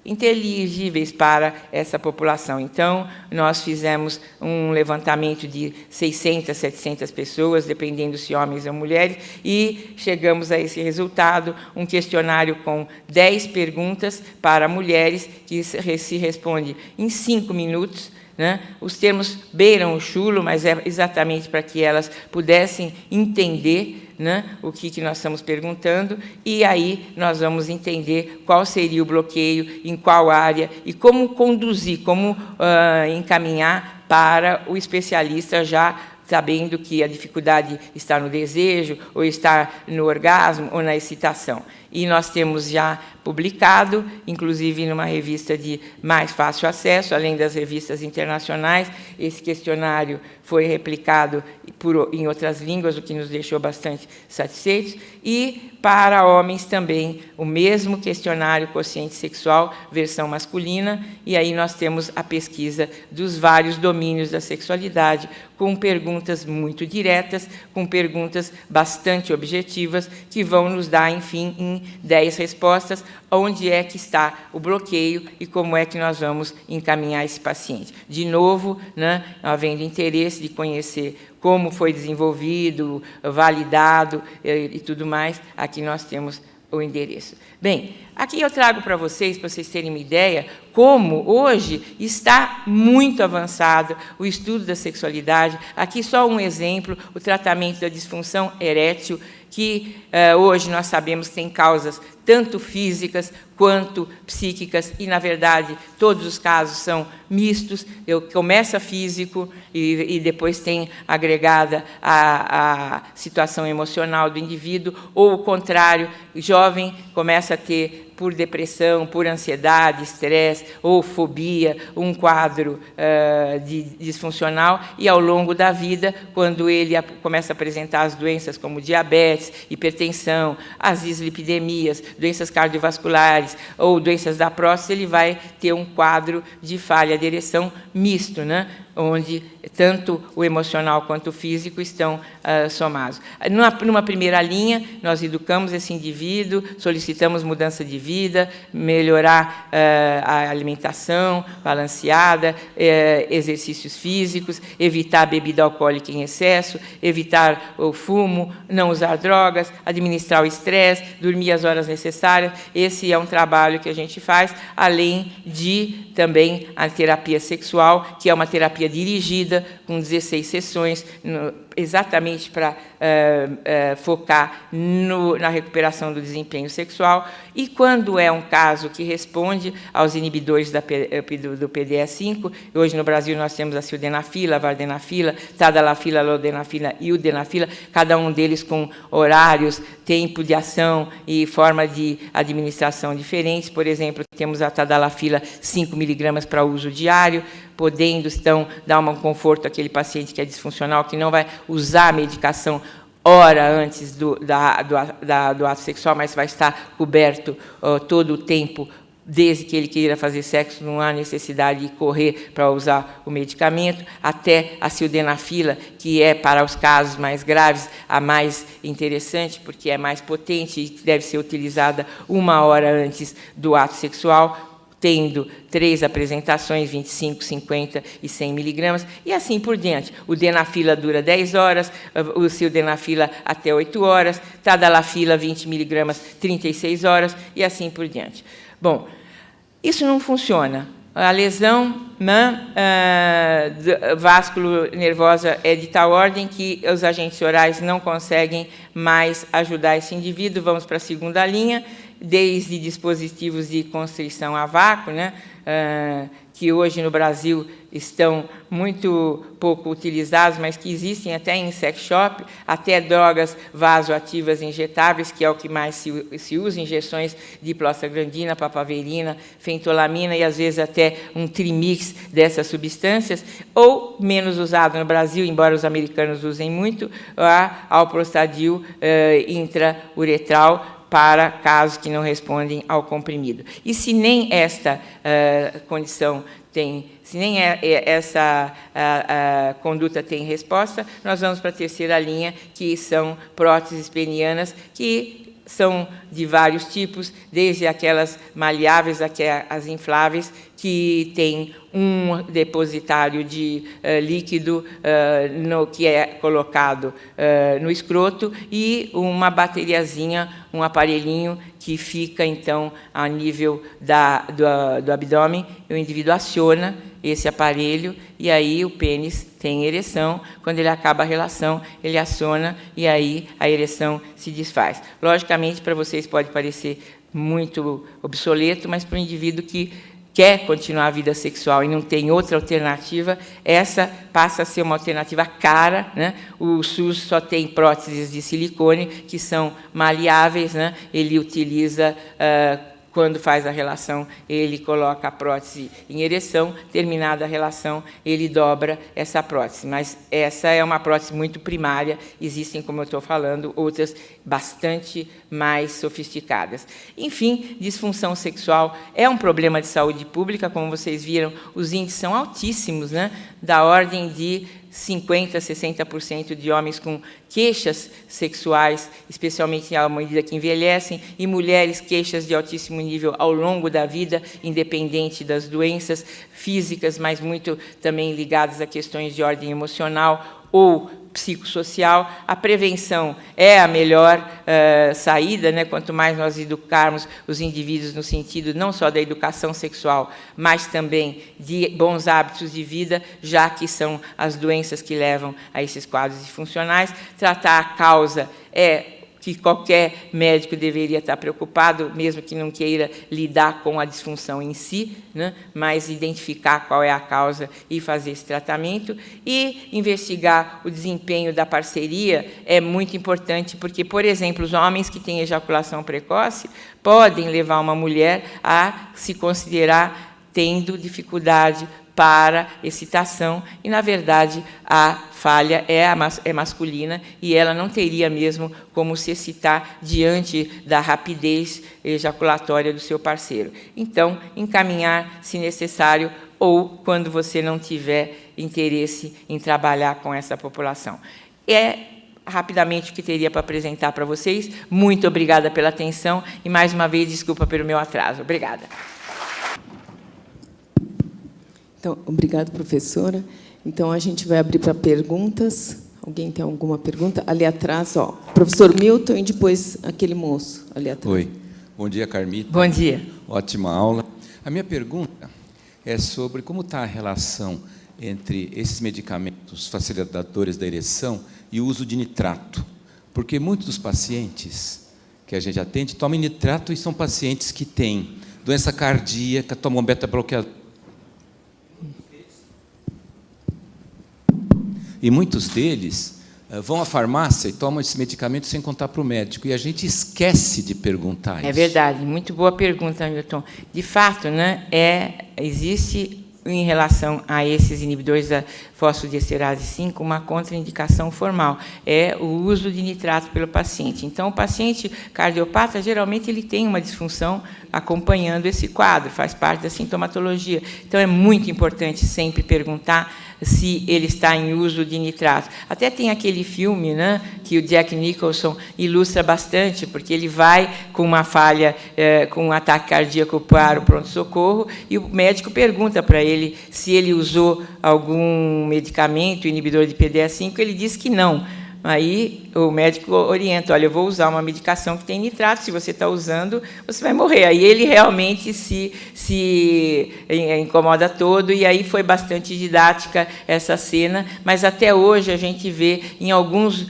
S3: inteligíveis para essa população. Então, nós fizemos um levantamento de 600, 700 pessoas, dependendo se homens ou mulheres, e chegamos a esse resultado, um questionário com 10 perguntas para mulheres, que se responde em 5 minutos, né? Os termos beiram o chulo, mas é exatamente para que elas pudessem entender, né, o que nós estamos perguntando, e aí nós vamos entender qual seria o bloqueio, em qual área, e como conduzir, como encaminhar para o especialista já sabendo que a dificuldade está no desejo, ou está no orgasmo, ou na excitação. E nós temos já publicado, inclusive numa revista de mais fácil acesso, além das revistas internacionais. Esse questionário foi replicado em outras línguas, o que nos deixou bastante satisfeitos. E, para homens também, o mesmo questionário quociente sexual, versão masculina, e aí nós temos a pesquisa dos vários domínios da sexualidade, com perguntas muito diretas, com perguntas bastante objetivas, que vão nos dar, enfim, em 10 respostas, onde é que está o bloqueio e como é que nós vamos encaminhar esse paciente. De novo, né, havendo interesse de conhecer como foi desenvolvido, validado e tudo mais, aqui nós temos o endereço. Bem, aqui eu trago para vocês terem uma ideia, como hoje está muito avançado o estudo da sexualidade. Aqui só um exemplo, o tratamento da disfunção erétil, que hoje nós sabemos que tem causas tanto físicas quanto psíquicas, e, na verdade, todos os casos são mistos. Começa físico e depois tem agregada a situação emocional do indivíduo, ou o contrário, o jovem começa a ter, por depressão, por ansiedade, estresse ou fobia, um quadro disfuncional, e, ao longo da vida, quando ele começa a apresentar as doenças como diabetes, hipertensão, as dislipidemias, doenças cardiovasculares ou doenças da próstata, ele vai ter um quadro de falha de ereção misto, né? Onde tanto o emocional quanto o físico estão somados. Numa primeira linha, nós educamos esse indivíduo, solicitamos mudança de vida, melhorar a alimentação balanceada, exercícios físicos, evitar a bebida alcoólica em excesso, evitar o fumo, não usar drogas, administrar o estresse, dormir as horas necessárias. Esse é um trabalho que a gente faz, além de também a terapia sexual, que é uma terapia dirigida, com 16 sessões, exatamente para focar na recuperação do desempenho sexual. E, quando é um caso que responde aos inibidores do PDE5, hoje no Brasil nós temos a sildenafila, a vardenafila, tadalafila, lodenafila e udenafila, cada um deles com horários, tempo de ação e forma de administração diferentes. Por exemplo, temos a tadalafila 5 mg para uso diário, podendo, então, dar um conforto àquele paciente que é disfuncional, que não vai usar a medicação hora antes do ato sexual, mas vai estar coberto todo o tempo, desde que ele queira fazer sexo, não há necessidade de correr para usar o medicamento, até a sildenafila, que é, para os casos mais graves, a mais interessante, porque é mais potente e deve ser utilizada 1 hora antes do ato sexual, tendo 3 apresentações, 25, 50 e 100 miligramas, e assim por diante. O denafila dura 10 horas, o sildenafila até 8 horas, tadalafila 20 miligramas, 36 horas, e assim por diante. Bom, isso não funciona. A lesão vasculo-nervosa é de tal ordem que os agentes orais não conseguem mais ajudar esse indivíduo. Vamos para a segunda linha, desde dispositivos de constrição a vácuo, né, que hoje no Brasil estão muito pouco utilizados, mas que existem até em sex shop, até drogas vasoativas injetáveis, que é o que mais se usa, injeções de prostaglandina, papaverina, fentolamina e, às vezes, até um trimix dessas substâncias, ou, menos usado no Brasil, embora os americanos usem muito, a alprostadil intrauretral, para casos que não respondem ao comprimido. E se nem esta condição tem, se nem essa conduta tem resposta, nós vamos para a terceira linha, que são próteses penianas, que são de vários tipos, desde aquelas maleáveis até as infláveis, que têm um depositário de líquido que é colocado no escroto e uma bateriazinha, um aparelhinho que fica, então, a nível do abdômen. O indivíduo aciona esse aparelho e aí o pênis tem ereção. Quando ele acaba a relação, ele aciona e aí a ereção se desfaz. Logicamente, para vocês pode parecer muito obsoleto, mas para o indivíduo que quer continuar a vida sexual e não tem outra alternativa, essa passa a ser uma alternativa cara, né? O SUS só tem próteses de silicone, que são maleáveis, né? Ele utiliza, quando faz a relação, ele coloca a prótese em ereção, terminada a relação, ele dobra essa prótese. Mas essa é uma prótese muito primária, existem, como eu estou falando, outras bastante mais sofisticadas. Enfim, disfunção sexual é um problema de saúde pública, como vocês viram, os índices são altíssimos, né? Da ordem de 50% a 60% de homens com queixas sexuais, especialmente à medida que envelhecem, e mulheres queixas de altíssimo nível ao longo da vida, independente das doenças físicas, mas muito também ligadas a questões de ordem emocional ou psicossocial. A prevenção é a melhor saída, né? Quanto mais nós educarmos os indivíduos no sentido não só da educação sexual, mas também de bons hábitos de vida, já que são as doenças que levam a esses quadros disfuncionais. Tratar a causa é que qualquer médico deveria estar preocupado, mesmo que não queira lidar com a disfunção em si, né? Mas identificar qual é a causa e fazer esse tratamento. E investigar o desempenho da parceria é muito importante, porque, por exemplo, os homens que têm ejaculação precoce podem levar uma mulher a se considerar tendo dificuldade para excitação, e, na verdade, a falha é masculina, e ela não teria mesmo como se excitar diante da rapidez ejaculatória do seu parceiro. Então, encaminhar, se necessário, ou quando você não tiver interesse em trabalhar com essa população. Rapidamente o que teria para apresentar para vocês. Muito obrigada pela atenção, e, mais uma vez, desculpa pelo meu atraso. Obrigada.
S1: Então, obrigada, professora. Então, a gente vai abrir para perguntas. Alguém tem alguma pergunta? Ali atrás, ó, professor Milton, e depois aquele moço ali atrás.
S4: Oi. Bom dia, Carmita.
S3: Bom dia.
S4: Ótima aula. A minha pergunta é sobre como está a relação entre esses medicamentos facilitadores da ereção e o uso de nitrato. Porque muitos dos pacientes que a gente atende tomam nitrato e são pacientes que têm doença cardíaca, tomam beta-bloqueador. E muitos deles vão à farmácia e tomam esse medicamento sem contar para o médico. E a gente esquece de perguntar isso.
S3: É verdade. Muito boa pergunta, Milton. De fato, né, existe, em relação a esses inibidores da fosfodiesterase 5, uma contraindicação formal, é o uso de nitrato pelo paciente. Então, o paciente cardiopata, geralmente, ele tem uma disfunção acompanhando esse quadro, faz parte da sintomatologia. Então, é muito importante sempre perguntar se ele está em uso de nitrato. Até tem aquele filme, né, que o Jack Nicholson ilustra bastante, porque ele vai com uma falha, com um ataque cardíaco para o pronto-socorro, e o médico pergunta para ele se ele usou algum medicamento inibidor de PDE5, ele diz que não. Aí o médico orienta, olha, eu vou usar uma medicação que tem nitrato, se você está usando, você vai morrer. Aí ele realmente se incomoda todo, e aí foi bastante didática essa cena, mas até hoje a gente vê em alguns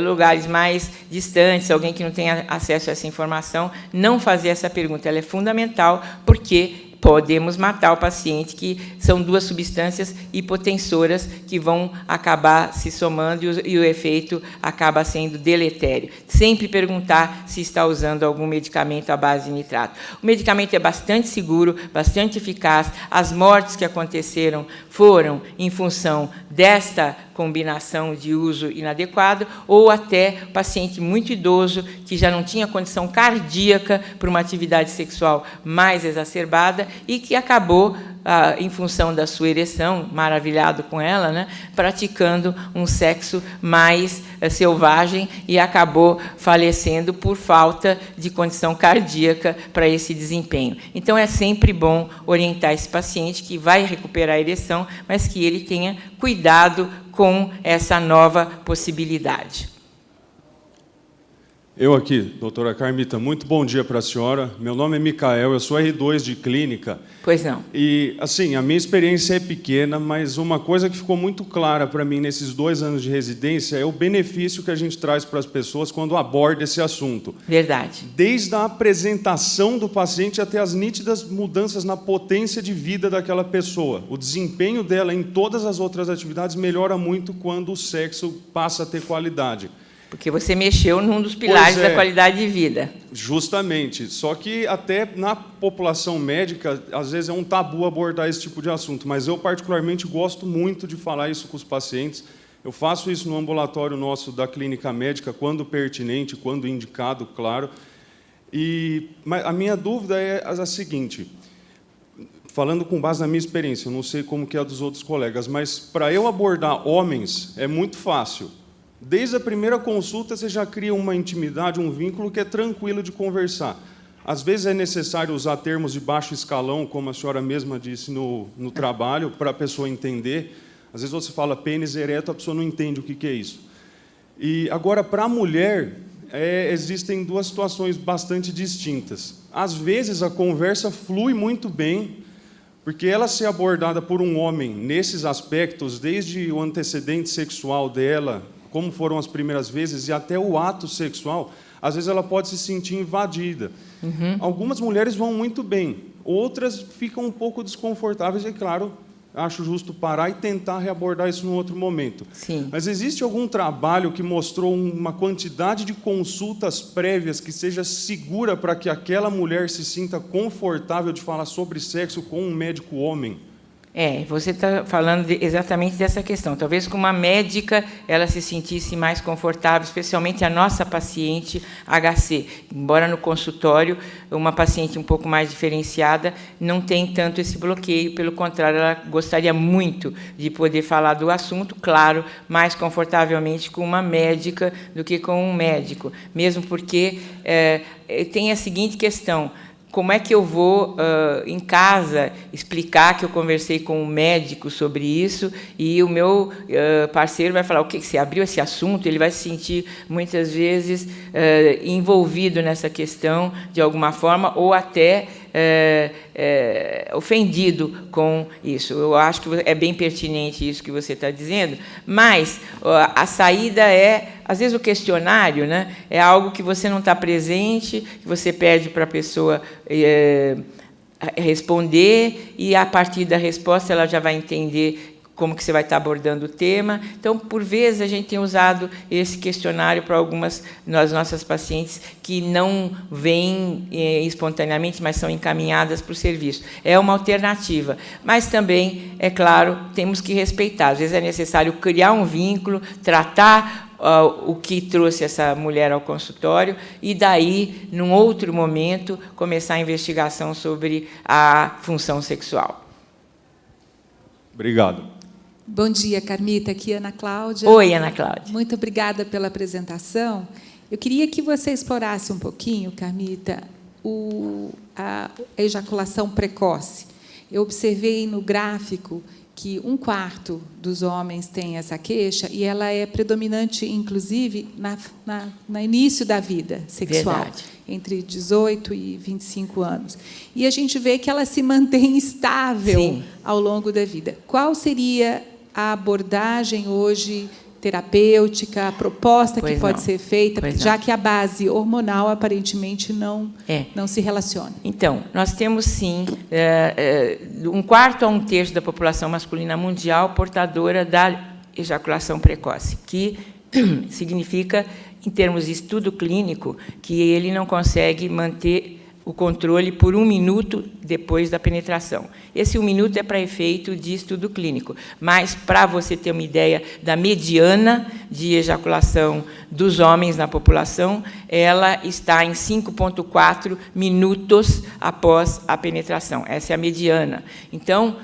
S3: lugares mais distantes, alguém que não tem acesso a essa informação, não fazer essa pergunta. Ela é fundamental, porque podemos matar o paciente, que são duas substâncias hipotensoras que vão acabar se somando, e o efeito acaba sendo deletério. Sempre perguntar se está usando algum medicamento à base de nitrato. O medicamento é bastante seguro, bastante eficaz. As mortes que aconteceram foram em função desta combinação de uso inadequado, ou até paciente muito idoso, que já não tinha condição cardíaca para uma atividade sexual mais exacerbada, e que acabou, em função da sua ereção, maravilhado com ela, né, praticando um sexo mais selvagem, e acabou falecendo por falta de condição cardíaca para esse desempenho. Então, é sempre bom orientar esse paciente que vai recuperar a ereção, mas que ele tenha cuidado com essa nova possibilidade.
S5: Eu aqui, doutora Carmita, muito bom dia para a senhora. Meu nome é Micael, eu sou R2 de clínica.
S3: Pois não.
S5: E, assim, a minha experiência é pequena, mas uma coisa que ficou muito clara para mim nesses 2 anos de residência é o benefício que a gente traz para as pessoas quando aborda esse assunto.
S3: Verdade.
S5: Desde a apresentação do paciente até as nítidas mudanças na potência de vida daquela pessoa. O desempenho dela em todas as outras atividades melhora muito quando o sexo passa a ter qualidade.
S3: Porque você mexeu num dos pilares da qualidade de vida.
S5: Justamente. Só que até na população médica, às vezes é um tabu abordar esse tipo de assunto, mas eu particularmente gosto muito de falar isso com os pacientes. Eu faço isso no ambulatório nosso da clínica médica, quando pertinente, quando indicado, claro. Mas a minha dúvida é a seguinte, falando com base na minha experiência, eu não sei como que é a dos outros colegas, mas para eu abordar homens é muito fácil. Desde a primeira consulta, você já cria uma intimidade, um vínculo que é tranquilo de conversar. Às vezes é necessário usar termos de baixo escalão, como a senhora mesma disse no trabalho, para a pessoa entender. Às vezes você fala pênis ereto, a pessoa não entende o que é isso. E agora, para a mulher, existem 2 situações bastante distintas. Às vezes a conversa flui muito bem, porque ela ser abordada por um homem nesses aspectos, desde o antecedente sexual dela, como foram as primeiras vezes, e até o ato sexual, às vezes ela pode se sentir invadida. Algumas mulheres vão muito bem, outras ficam um pouco desconfortáveis, e, claro, acho justo parar e tentar reabordar isso num outro momento.
S3: Sim.
S5: Mas existe algum trabalho que mostrou uma quantidade de consultas prévias que seja segura para que aquela mulher se sinta confortável de falar sobre sexo com um médico homem?
S3: Você está falando exatamente dessa questão. Talvez com uma médica ela se sentisse mais confortável, especialmente a nossa paciente HC. Embora no consultório, uma paciente um pouco mais diferenciada não tem tanto esse bloqueio, pelo contrário, ela gostaria muito de poder falar do assunto, claro, mais confortavelmente com uma médica do que com um médico, mesmo porque tem a seguinte questão: como é que eu vou, em casa, explicar que eu conversei com um médico sobre isso e o meu parceiro vai falar: o que você abriu esse assunto? Ele vai se sentir, muitas vezes, envolvido nessa questão, de alguma forma, ou até ofendido com isso. Eu acho que é bem pertinente isso que você está dizendo, mas a saída às vezes, o questionário, né, é algo que você não está presente, que você pede para a pessoa responder, e, a partir da resposta, ela já vai entender como que você vai estar abordando o tema. Então, por vezes, a gente tem usado esse questionário para algumas das nossas pacientes que não vêm espontaneamente, mas são encaminhadas para o serviço. É uma alternativa. Mas também, é claro, temos que respeitar. Às vezes é necessário criar um vínculo, tratar o que trouxe essa mulher ao consultório e, daí, num outro momento, começar a investigação sobre a função sexual.
S5: Obrigado.
S6: Bom dia, Carmita. Aqui é Ana Cláudia.
S3: Oi, Ana Cláudia.
S6: Muito obrigada pela apresentação. Eu queria que você explorasse um pouquinho, Carmita, a ejaculação precoce. Eu observei no gráfico que 1/4 dos homens tem essa queixa, e ela é predominante, inclusive, no início da vida sexual,
S3: Verdade.
S6: entre 18 e 25 anos. E a gente vê que ela se mantém estável, sim, ao longo da vida. Qual seria a abordagem hoje terapêutica, a proposta que pode ser feita, já que a base hormonal aparentemente não se relaciona?
S3: Então, nós temos, sim, 1/4 a 1/3 da população masculina mundial portadora da ejaculação precoce, que significa, em termos de estudo clínico, que ele não consegue manter o controle por 1 minuto depois da penetração. Esse 1 minuto é para efeito de estudo clínico, mas, para você ter uma ideia da mediana de ejaculação dos homens na população, ela está em 5,4 minutos após a penetração. Essa é a mediana. Então,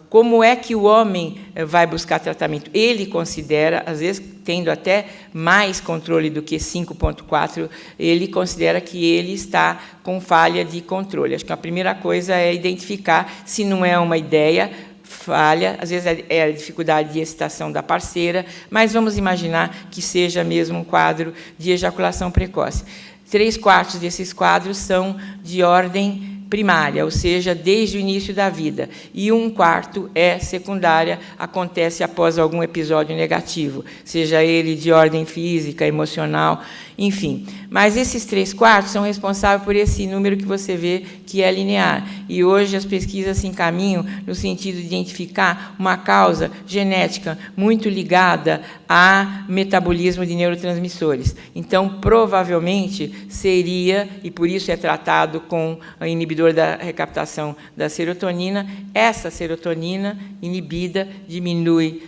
S3: como é que o homem vai buscar tratamento? Ele considera, às vezes, tendo até mais controle do que 5,4, ele considera que ele está com falha de controle. Acho que a primeira coisa é identificar, se não é uma ideia, falha, às vezes é a dificuldade de excitação da parceira, mas vamos imaginar que seja mesmo um quadro de ejaculação precoce. 3/4 desses quadros são de ordem primária, ou seja, desde o início da vida, e 1/4 é secundária, acontece após algum episódio negativo, seja ele de ordem física, emocional, enfim. Mas esses 3/4 são responsáveis por esse número que você vê que é linear. E hoje as pesquisas se encaminham no sentido de identificar uma causa genética muito ligada a metabolismo de neurotransmissores. Então, provavelmente, seria, e por isso é tratado com o inibidor da recaptação da serotonina, essa serotonina inibida diminui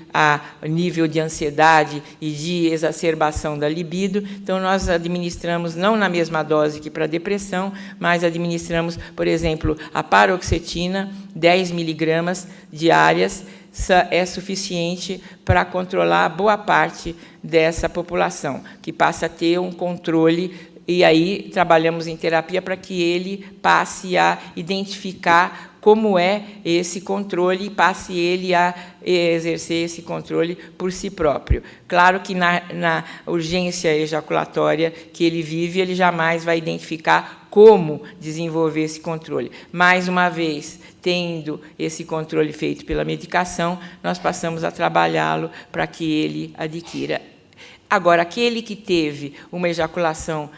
S3: o nível de ansiedade e de exacerbação da libido. Então, nós administramos, não na mesma dose que para a depressão, mas administramos, por exemplo, a paroxetina, 10 miligramas diárias, é suficiente para controlar boa parte dessa população, que passa a ter um controle, e aí trabalhamos em terapia para que ele passe a identificar como é esse controle e passe ele a exercer esse controle por si próprio. Claro que na urgência ejaculatória que ele vive, ele jamais vai identificar como desenvolver esse controle. Mais uma vez, tendo esse controle feito pela medicação, nós passamos a trabalhá-lo para que ele adquira. Agora, aquele que teve uma ejaculação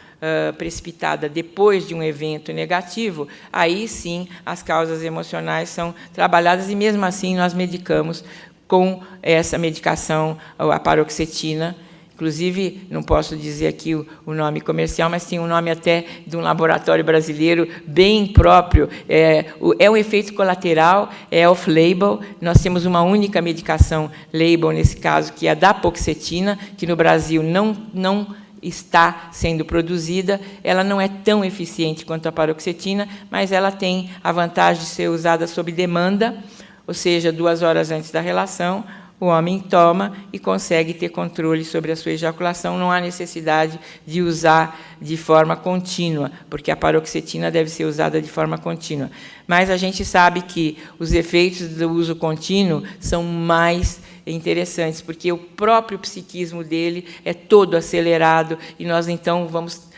S3: precipitada depois de um evento negativo, aí sim as causas emocionais são trabalhadas e, mesmo assim, nós medicamos com essa medicação, a paroxetina. Inclusive, não posso dizer aqui o nome comercial, mas tem um nome até de um laboratório brasileiro bem próprio. É um efeito colateral, é off-label. Nós temos uma única medicação label, nesse caso, que é a dapoxetina, que no Brasil não está sendo produzida. Ela não é tão eficiente quanto a paroxetina, mas ela tem a vantagem de ser usada sob demanda, ou seja, 2 horas antes da relação, o homem toma e consegue ter controle sobre a sua ejaculação. Não há necessidade de usar de forma contínua, porque a paroxetina deve ser usada de forma contínua. Mas a gente sabe que os efeitos do uso contínuo são mais interessantes, porque o próprio psiquismo dele é todo acelerado, e nós, então, vamos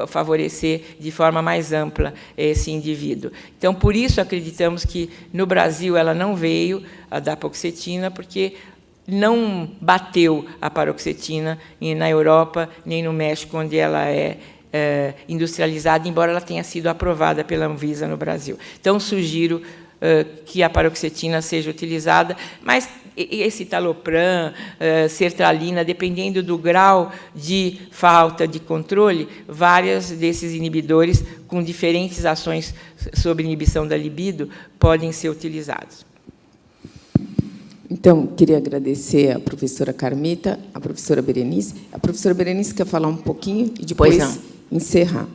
S3: favorecer de forma mais ampla esse indivíduo. Então, por isso, acreditamos que, no Brasil, ela não veio, a dapoxetina, porque não bateu a paroxetina na Europa, nem no México, onde ela é industrializada, embora ela tenha sido aprovada pela Anvisa no Brasil. Então, sugiro que a paroxetina seja utilizada, mas esse citalopram, sertralina, dependendo do grau de falta de controle, vários desses inibidores, com diferentes ações sobre inibição da libido, podem ser utilizados.
S1: Então, queria agradecer à professora Carmita, à professora Berenice. A professora Berenice quer falar um pouquinho e depois encerrar.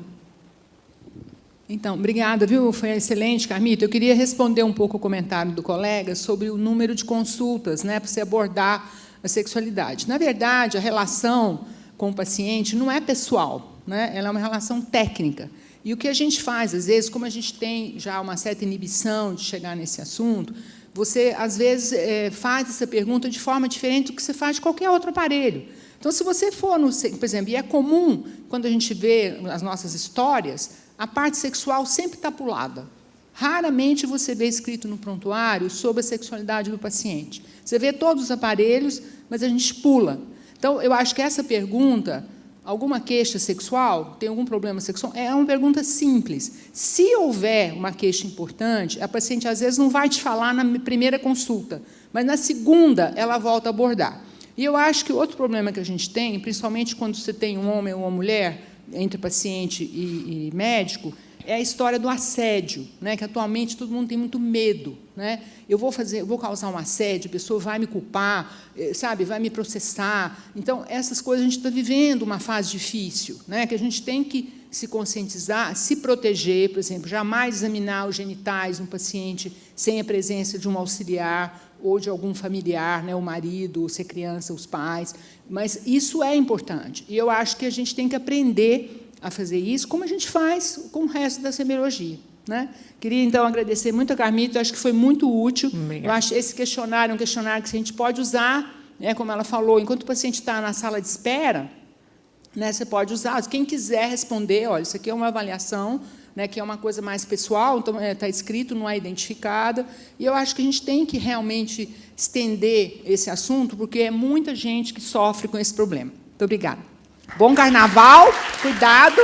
S2: Então, obrigada, viu? Foi excelente, Carmita. Eu queria responder um pouco o comentário do colega sobre o número de consultas, né, para você abordar a sexualidade. Na verdade, a relação com o paciente não é pessoal, né? Ela é uma relação técnica. E o que a gente faz, às vezes, como a gente tem já uma certa inibição de chegar nesse assunto, você, às vezes, faz essa pergunta de forma diferente do que você faz de qualquer outro aparelho. Então, se você for, por exemplo, e é comum, quando a gente vê as nossas histórias, a parte sexual sempre está pulada. Raramente você vê escrito no prontuário sobre a sexualidade do paciente. Você vê todos os aparelhos, mas a gente pula. Então, eu acho que essa pergunta, alguma queixa sexual, tem algum problema sexual, é uma pergunta simples. Se houver uma queixa importante, a paciente, às vezes, não vai te falar na primeira consulta, mas, na segunda, ela volta a abordar. E eu acho que outro problema que a gente tem, principalmente quando você tem um homem ou uma mulher, entre paciente e médico, é a história do assédio, né, que atualmente todo mundo tem muito medo, né? Eu vou causar um assédio, a pessoa vai me culpar, sabe, vai me processar. Então, essas coisas a gente está vivendo uma fase difícil, né, que a gente tem que se conscientizar, se proteger, por exemplo, jamais examinar os genitais no paciente sem a presença de um auxiliar ou de algum familiar, né, o marido, se é criança, os pais. Mas isso é importante. E eu acho que a gente tem que aprender a fazer isso, como a gente faz com o resto da semiologia. né? Queria, então, agradecer muito a Carmita, eu acho que foi muito útil.
S3: Obrigada.
S2: Eu acho esse questionário um questionário que a gente pode usar, né, como ela falou, enquanto o paciente está na sala de espera, né, você pode usar. Quem quiser responder, olha, isso aqui é uma avaliação, né, que é uma coisa mais pessoal, então está escrito, não é identificada, e eu acho que a gente tem que realmente estender esse assunto, porque é muita gente que sofre com esse problema. Muito obrigada. Bom carnaval, cuidado.